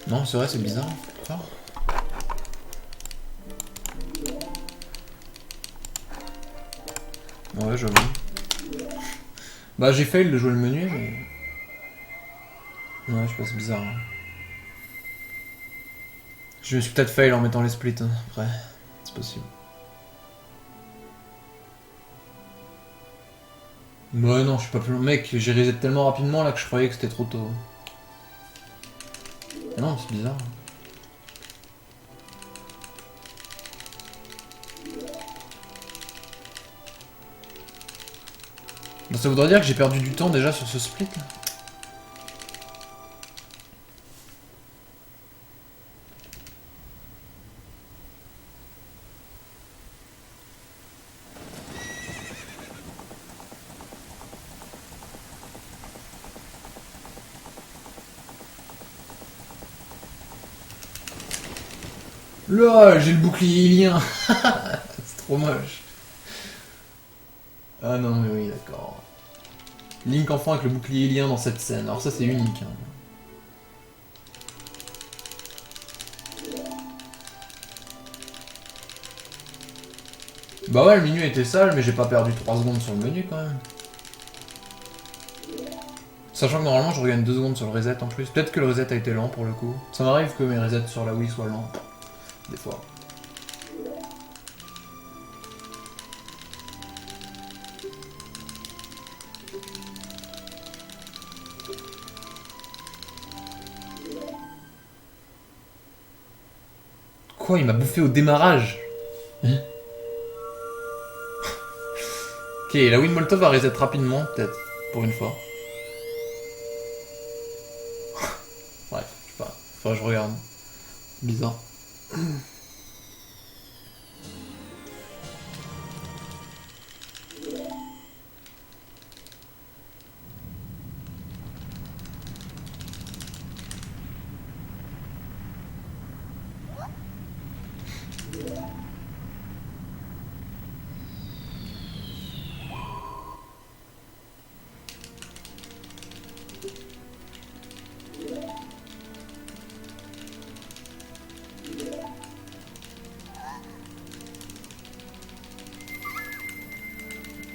Non, c'est vrai, c'est bizarre. Ouais, j'avoue. Bah, j'ai fail de jouer le menu, mais. Ouais, je sais pas, c'est bizarre. Hein. Je me suis peut-être fail en mettant les splits, hein, après. C'est possible. Ouais, non, je suis pas plus long. Mec, j'ai reset tellement rapidement là que je croyais que c'était trop tôt. Ah non, c'est bizarre. Bah, ça voudrait dire que j'ai perdu du temps déjà sur ce split là. Là, j'ai le bouclier ilien. C'est trop moche. Ah non, mais oui, d'accord. Link enfant avec le bouclier ilien dans cette scène. Alors ça, c'est unique. Hein. Bah ouais, le menu était sale, mais j'ai pas perdu 3 secondes sur le menu quand même. Sachant que normalement je regagne 2 secondes sur le reset en plus. Peut-être que le reset a été lent pour le coup. Ça m'arrive que mes resets sur la Wii soient lents. Des fois. Quoi, il m'a bouffé au démarrage? Hein? Ok, la Wii Molotov va reset rapidement, peut-être. Pour une fois. Bref, je sais pas. Faudrait que je regarde. Bizarre.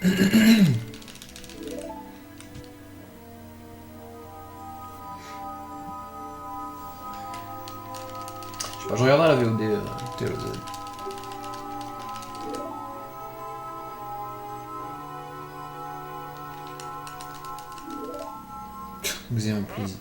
Je sais pas, je regarderai la VOD TLOZ. Vous ayez un plaisir.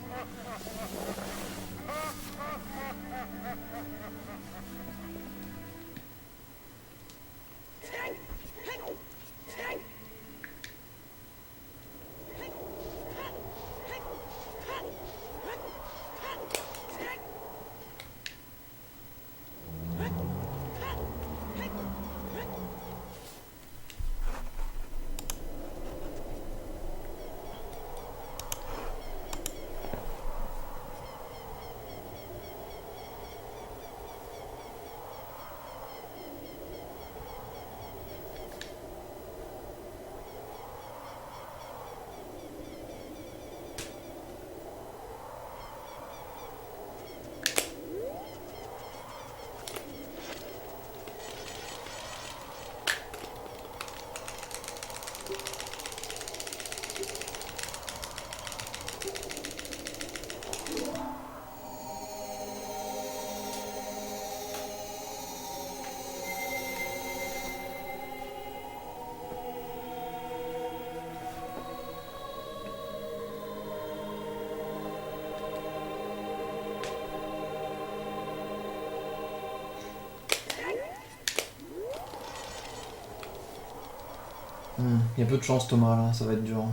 Il y a peu de chance Thomas là, ça va être dur.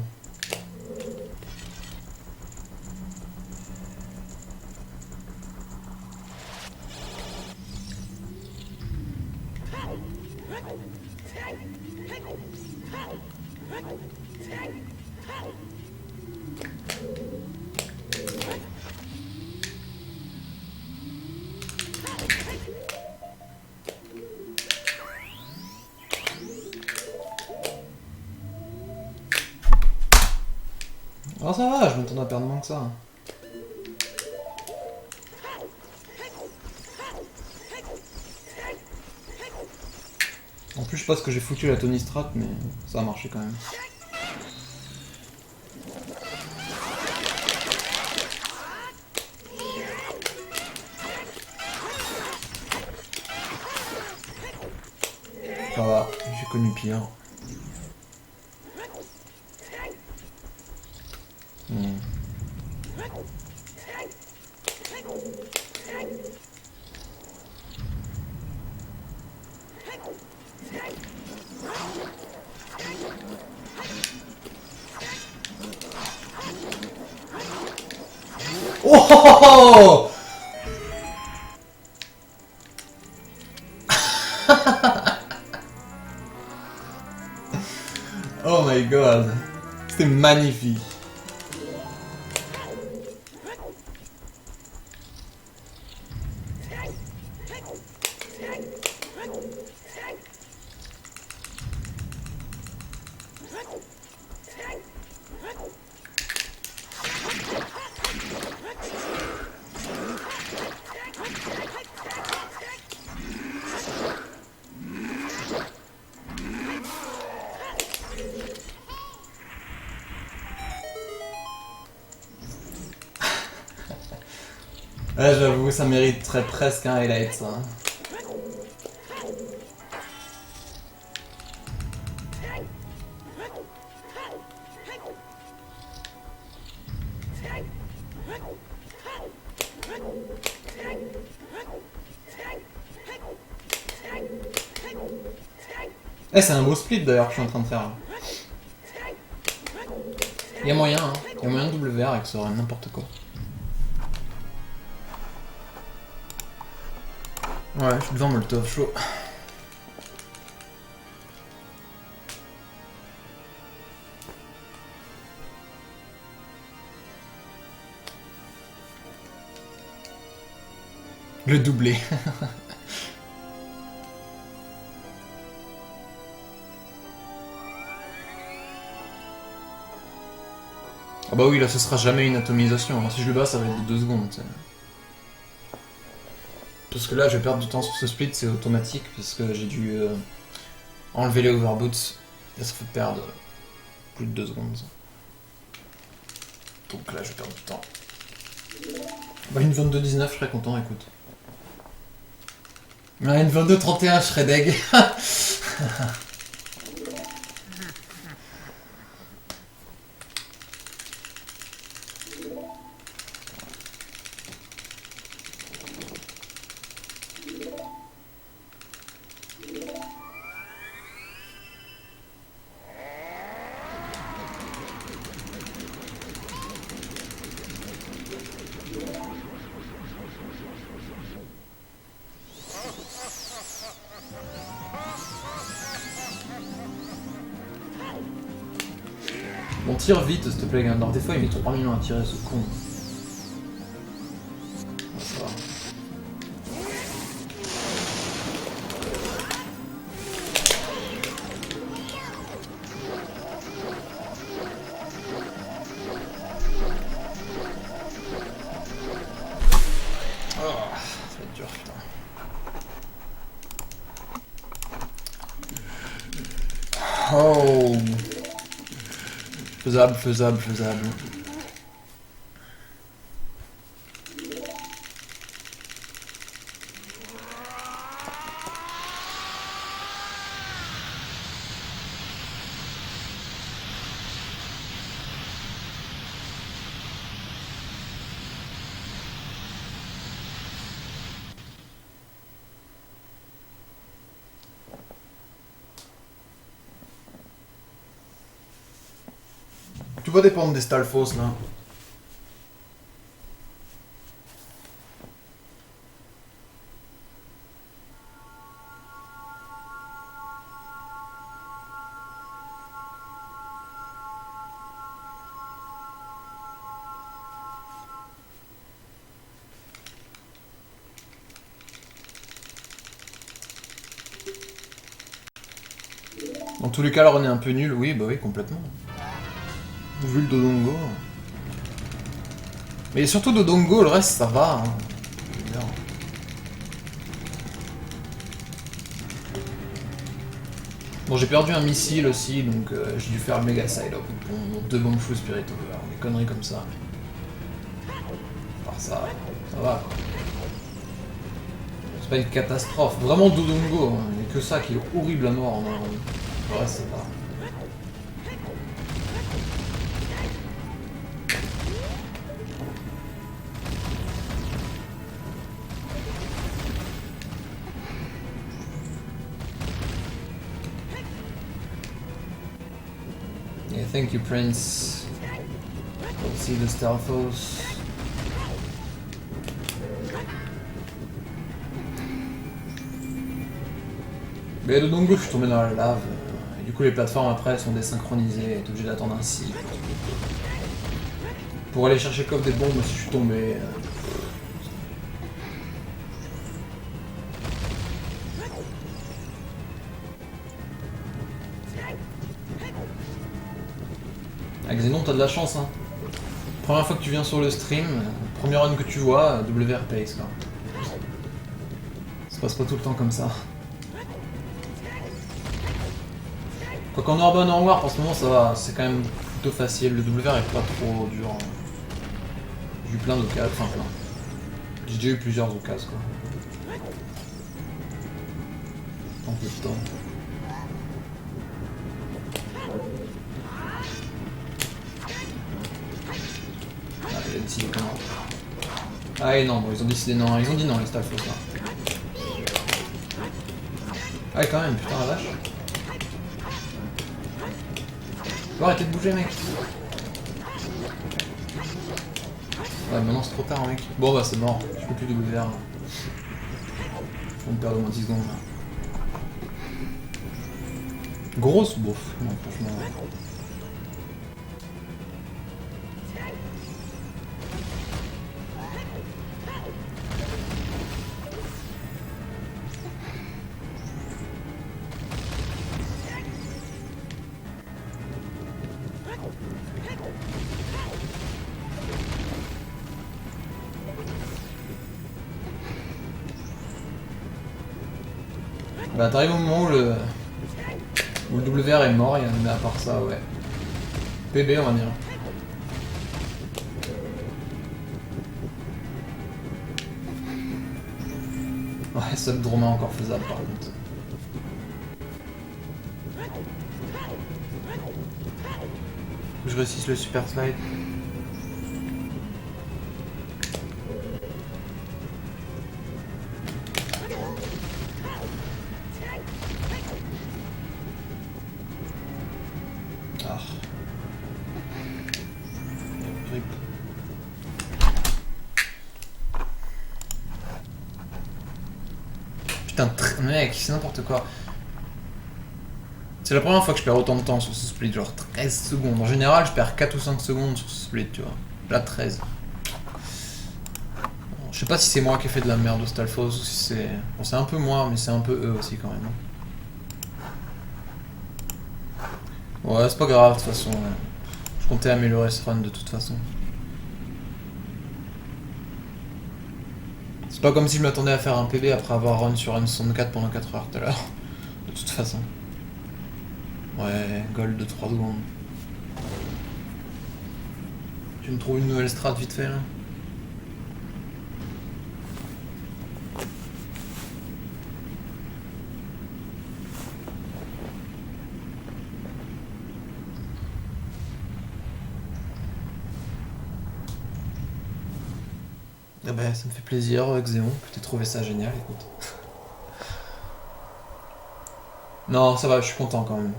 Ah ça va, je m'attends à perdre moins que ça. En plus je sais pas ce que j'ai foutu à la Tony Strat, mais ça a marché quand même. Ça va, j'ai connu pire. Oh, oh my god, c'était magnifique. Ouais, j'avoue, ça mériterait presque un highlight, ça. Eh, c'est un beau split d'ailleurs que je suis en train de faire. Il y a moyen, hein. Il y a moyen de WR avec ça aurait n'importe quoi. Ouais, je suis devant Molotov, chaud. Le doublé. Ah bah oui, là ce sera jamais une atomisation. Si je le bats, ça va être de 2 secondes. T'sais. Parce que là, je vais perdre du temps sur ce split, c'est automatique, parce que j'ai dû enlever les overboots. Et ça fait perdre plus de 2 secondes. Donc là, je vais perdre du temps. Bah, une 22-19, je serais content, écoute. Ouais, une 22-31, je serais deg. Bon, tire vite, s'il te plaît, Gandalf. Des fois, il met 3 millions à tirer, ce con. Ça va. Oh, ça va être dur, putain. Oh. Faisable, faisable, faisable. Tout va dépendre des Stalfos là. Dans tous les cas, là, on est un peu nul. Oui, bah oui, complètement. Vu le Dodongo. Mais surtout Dodongo, le reste, ça va. Hein. Bon, j'ai perdu un missile aussi, donc j'ai dû faire le méga side-up pour 2 bombes fou spirit over. Des conneries comme ça. Mais... alors ça va quoi. C'est pas une catastrophe. Vraiment Dodongo, hein. Il n'y a que ça qui est horrible à mort. Le reste, ça va. Yeah, thank you, Prince. Let's see the Stalfos. Mais Dodongo, je suis tombé dans la lave. Et du coup, les plateformes après sont désynchronisées. Et t'es obligé d'attendre un cycle. Pour aller chercher le coffre des bombes, si je suis tombé. Avec Xenon, t'as de la chance, hein. Première fois que tu viens sur le stream, premier run que tu vois, WR Pace, quoi. Ça se passe pas tout le temps comme ça. Quoiqu'en Urban en Warp, en ce moment, ça va, c'est quand même plutôt facile. Le WR est pas trop dur. J'ai eu plein de cas, enfin plein. J'ai déjà eu plusieurs occasions quoi. En peu de temps. Ah, il a décidé comment. Ah et non, bon, ils ont décidé non, ils ont dit non les Stalfos là. Ah quand même, putain la vache. Faut arrêter de bouger mec. Ouais maintenant c'est trop tard mec. Bon bah c'est mort, je peux plus WR. On perd au moins 10 secondes là. Grosse bouffe, non franchement. Bah t'arrives au moment où le WR est mort, mais à part ça ouais. PB on va dire. Ouais, seul Droma encore faisable par contre. Faut que je réussisse le super slide. Ah. Rip. Putain, mec, c'est n'importe quoi. C'est la première fois que je perds autant de temps sur ce split, genre 13 secondes. En général, je perds 4 ou 5 secondes sur ce split, tu vois. Là, 13. Je sais pas si c'est moi qui ai fait de la merde au Stalfos ou si c'est... Bon, c'est un peu moi, mais c'est un peu eux aussi quand même. Ouais, c'est pas grave de toute façon. Ouais. Je comptais améliorer ce run de toute façon. C'est pas comme si je m'attendais à faire un PB après avoir run sur N64 pendant 4 heures tout à l'heure. De toute façon. Ouais, gold de 3 secondes. Tu me trouves une nouvelle strat vite fait là? Ah bah ça me fait plaisir Xéon que t'aies trouvé ça génial, écoute. Non, ça va, je suis content quand même.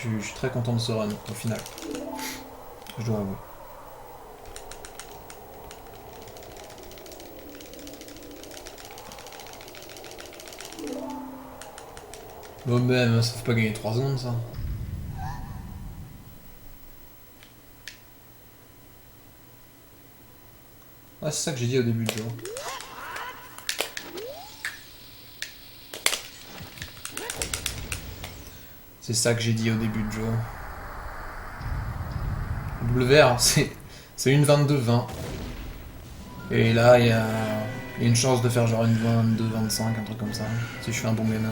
Je suis très content de ce run, au final. Je dois avouer. Bon ben, ça fait pas gagner 3 secondes ça. Ah, c'est ça que j'ai dit au début du jeu. C'est ça que j'ai dit au début du jeu. WR, c'est une 22-20. Et là, il y a une chance de faire genre une 22-25, un truc comme ça. Si je fais un bon ganon.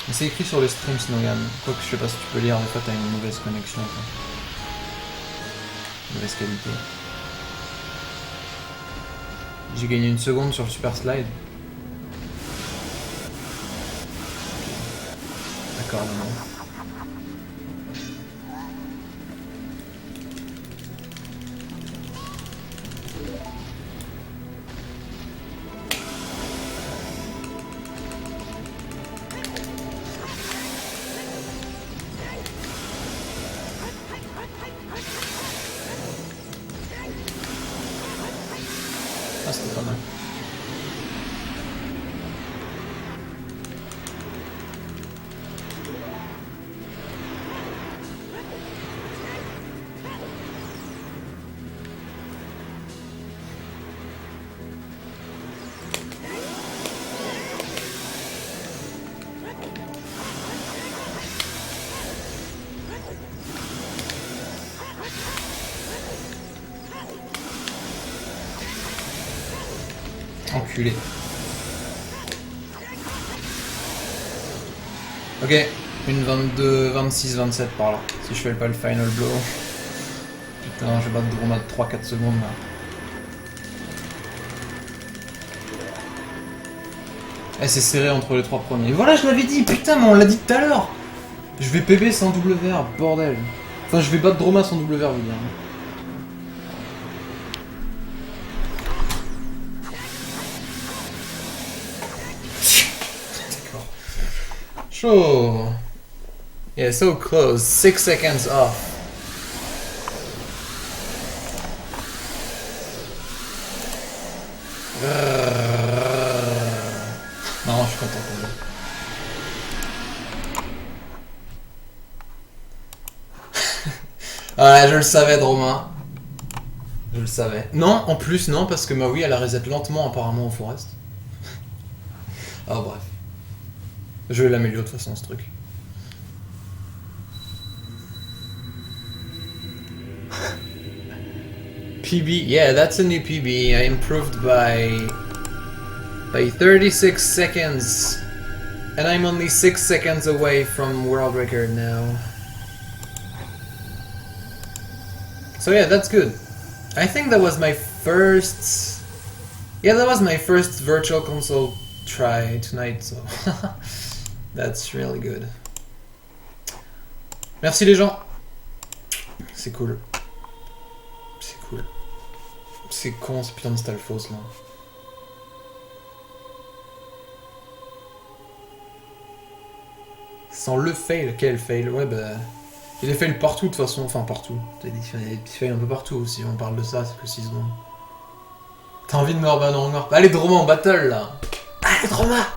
C'est écrit sur le stream Snogan. Quoique je sais pas si tu peux lire, des fois t'as une mauvaise connexion. Quoi. Mauvaise qualité. J'ai gagné une seconde sur le super slide. D'accord, non. Ah, c'était pas mal. Enculé. Ok, Une 22, 26, 27 par là. Si je fais pas le final blow. Putain, je vais battre Droma de 3-4 secondes là. Eh, c'est serré entre les 3 premiers. Voilà, je l'avais dit, putain, mais on l'a dit tout à l'heure. Je vais PB sans double verbe, bordel. Enfin, je vais battre Droma sans double verbe, je veux dire. D'accord. Chaud. Yeah, so close. 6 seconds off. Non, je suis content pour lui. Ouais, je le savais, Droma. Je le savais. Non, en plus, non, parce que Maui, elle a reset lentement, apparemment, au Forest. Ah, bref. Je vais l'améliorer de toute façon, ce truc. PB, yeah, that's a new PB. I improved by 36 seconds. And I'm only 6 seconds away from world record now. So yeah, that's good. I think that was my first... Yeah, that was my first virtual console try tonight, so... That's really good. Merci les gens. C'est cool. C'est cool. C'est con ce putain de Stalfos là. Sans le fail, quel fail? Ouais bah... Il y a des fails partout de toute façon, enfin partout. Il y a des petits fails un peu partout, si on parle de ça, c'est que 6 secondes. T'as envie de me rebattre en noir? Allez Droma en battle là. Allez Droma.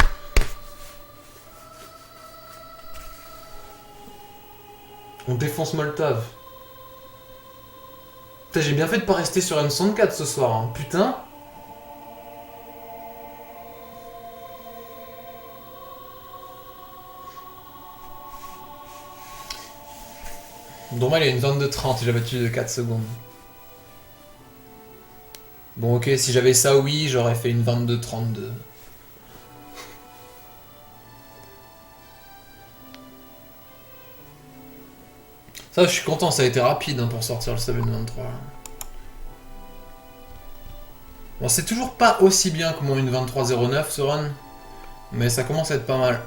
On défonce Molotov. Putain, j'ai bien fait de pas rester sur N64 ce soir, hein. Putain. Droma il a une 22-30, j'ai battu de 4 secondes. Bon ok, si j'avais ça oui, j'aurais fait une 22-32. Ça je suis content, ça a été rapide hein, pour sortir le 723. Bon c'est toujours pas aussi bien que mon une 23-09 ce run, mais ça commence à être pas mal.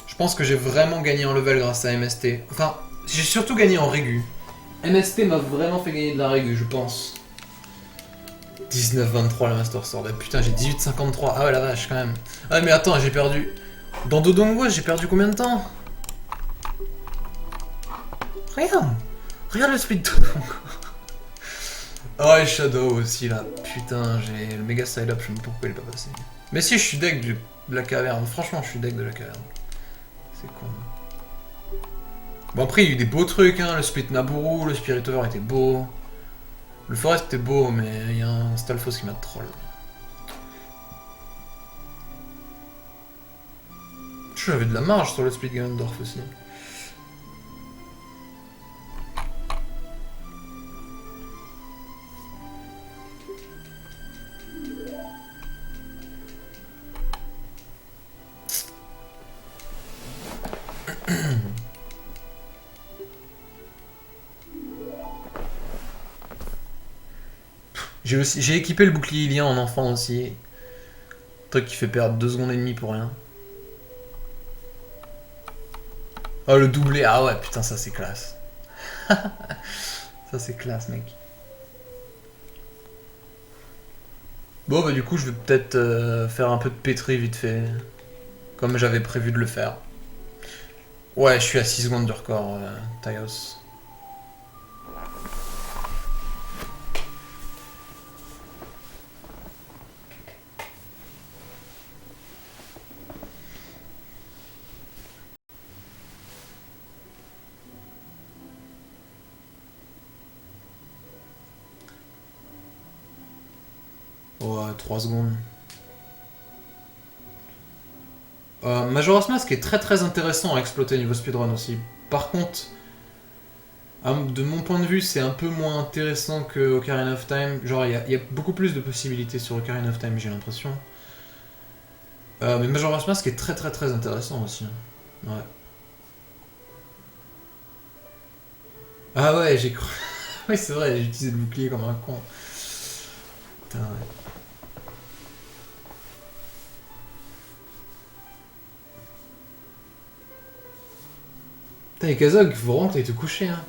Je pense que j'ai vraiment gagné en level grâce à MST. Enfin, j'ai surtout gagné en régu. MST m'a vraiment fait gagner de la régu, je pense. 19-23 la Master Sword. Ah, putain, j'ai 18-53. Ah ouais, la vache, quand même. Ah, mais attends, j'ai perdu... Dans Dodongo, j'ai perdu combien de temps? Regarde. Regarde le speed Dodongo. Ah, et Shadow aussi, là. Putain, j'ai le méga side-up, je sais même pas pourquoi il est pas passé. Mais si, je suis deck de la caverne. Franchement, je suis deck de la caverne. C'est con. Bon, après, il y a eu des beaux trucs, hein. Le split Naburu, le Spirit Over était beau. Le Forest était beau, mais il y a un Stalfos qui m'a troll. J'avais de la marge sur le split Ganondorf aussi. J'ai équipé le bouclier ilien en enfant aussi. Truc qui fait perdre 2 secondes et demie pour rien. Oh le doublé, ah ouais putain ça c'est classe. Ça c'est classe mec. Bon bah du coup je vais peut-être faire un peu de pétri vite fait. Comme j'avais prévu de le faire. Ouais je suis à 6 secondes du record Taios. Ouais, 3 secondes. Majora's Mask est très intéressant à exploiter niveau speedrun aussi. Par contre, de mon point de vue, c'est un peu moins intéressant que Ocarina of Time. Genre, il y a beaucoup plus de possibilités sur Ocarina of Time, j'ai l'impression. Mais Majora's Mask est très intéressant aussi. Ouais. Ah ouais, j'ai cru. Oui, c'est vrai, j'ai utilisé le bouclier comme un con. Putain, ouais. Putain, les Kazog, faut vraiment que t'ailles te coucher, hein.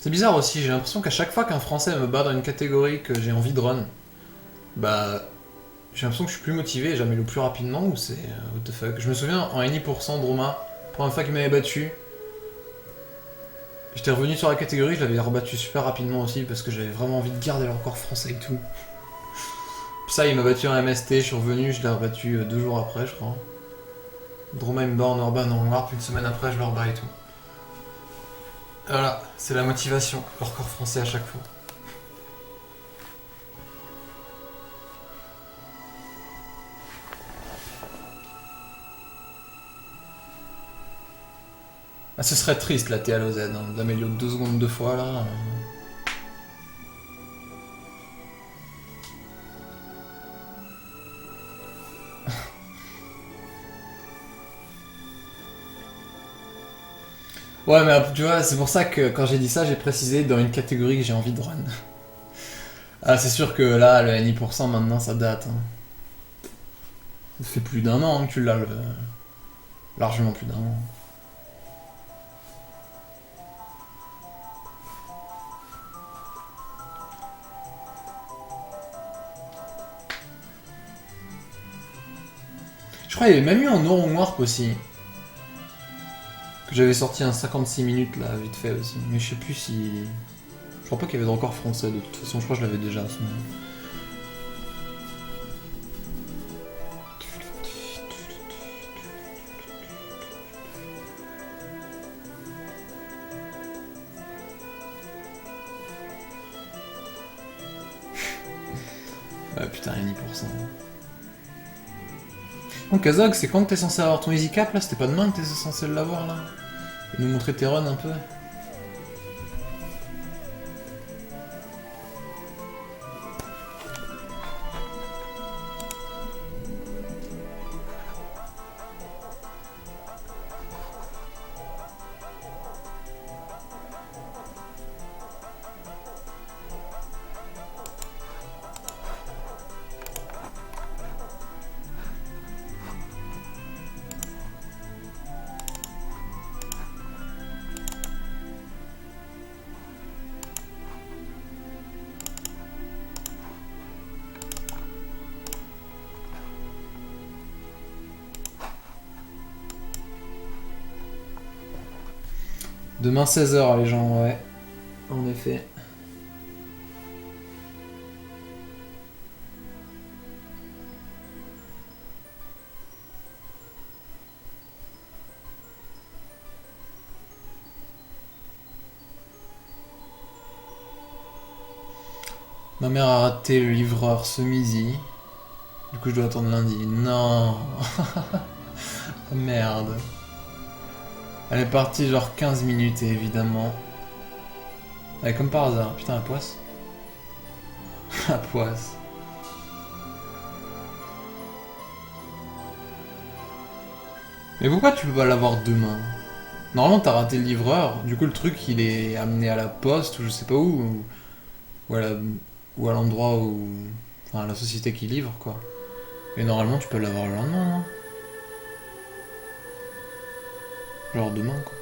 C'est bizarre aussi, j'ai l'impression qu'à chaque fois qu'un Français me bat dans une catégorie que j'ai envie de run, bah j'ai l'impression que je suis plus motivé et jamais le plus rapidement ou c'est what the fuck. Je me souviens en NI% Droma, première fois qu'il m'avait battu, j'étais revenu sur la catégorie, je l'avais rebattu super rapidement aussi parce que j'avais vraiment envie de garder le record français et tout. Puis ça, il m'a battu en MST, je suis revenu, je l'ai rebattu 2 jours après, je crois. Droma il me bat en Urban en noir, puis une semaine après je le rebats et tout. Voilà, c'est la motivation, le record français à chaque fois. Ah, ce serait triste la T à l'OZ, hein, d'améliorer 2 secondes 2 fois là. Ouais, mais tu vois, c'est pour ça que quand j'ai dit ça, j'ai précisé dans une catégorie que j'ai envie de run. Ah, c'est sûr que là, le NI% maintenant, ça date. Hein. Ça fait plus d'un an que tu l'as, largement plus d'un an. Je crois qu'il y avait même eu un Oron Warp aussi. Que j'avais sorti un 56 minutes là, vite fait aussi. Mais je sais plus si. Je crois pas qu'il y avait de record français de toute façon, je crois que je l'avais déjà à ce moment. Ouais, putain, NI%. Bon, Kazog, c'est quand que t'es censé avoir ton easy cap là? C'était pas demain que t'es censé l'avoir là? Et nous montrer tes runs un peu? Demain 16h les gens, ouais. En effet. Ma mère a raté le livreur ce midi. Du coup je dois attendre lundi. Non. Merde. Elle est partie genre 15 minutes et évidemment. Ouais, comme par hasard. Putain, la poisse. La poisse. Mais pourquoi tu peux pas l'avoir demain? Normalement t'as raté le livreur, du coup le truc il est amené à la poste ou je sais pas où, ou ou à l'endroit où. Enfin à la société qui livre quoi. Et normalement tu peux l'avoir le lendemain, non? Genre demain quoi.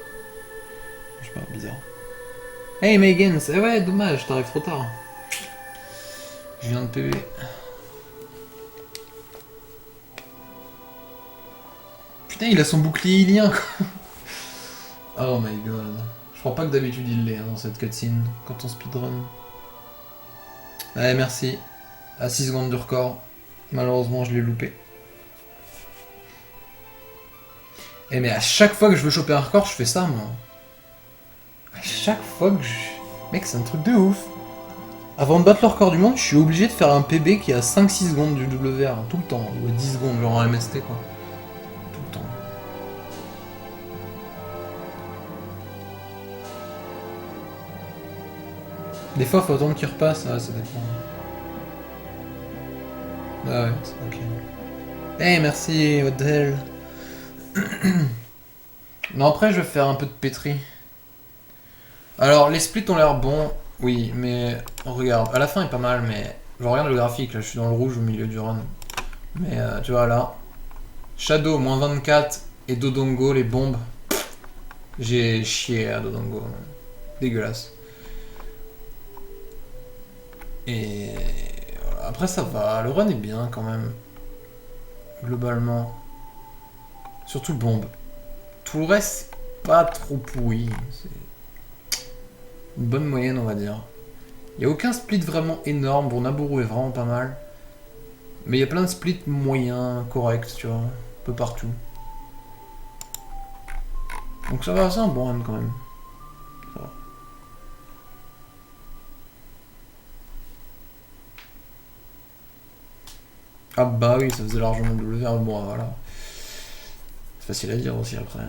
Je sais pas, bizarre. Hey Megan, c'est ouais dommage, t'arrives trop tard. Je viens de PV. Putain il a son bouclier ilien quoi. Oh my god. Je crois pas que d'habitude il l'est hein, dans cette cutscene quand on speedrun. Ouais merci. À 6 secondes du record. Malheureusement, je l'ai loupé. Et mais à chaque fois que je veux choper un record, je fais ça, moi. À chaque fois que je... Mec, c'est un truc de ouf. Avant de battre le record du monde, je suis obligé de faire un PB qui est à 5-6 secondes du WR, tout le temps, ou à 10 secondes, genre en MST, quoi. Tout le temps. Des fois, faut attendre qu'il repasse, ah, ça dépend. Ah ouais, ok. Hey, merci, what the hell. Non, après, je vais faire un peu de pétri. Alors, les splits ont l'air bons, oui, mais regarde, à la fin est pas mal, mais je regarde le graphique, là, je suis dans le rouge au milieu du run. Mais tu vois, là, Shadow, moins 24, et Dodongo, les bombes. J'ai chié à Dodongo. Dégueulasse. Et voilà. Après, ça va, le run est bien quand même. Globalement. Surtout bombe. Tout le reste, c'est pas trop pourri. C'est une bonne moyenne, on va dire. Il n'y a aucun split vraiment énorme. Bon, Naburu est vraiment pas mal. Mais il y a plein de splits moyens, corrects, tu vois. Un peu partout. Donc ça va, c'est un bon run quand même. Ça va. Ah bah oui, ça faisait largement WR. Bon, voilà. C'est facile à dire aussi après.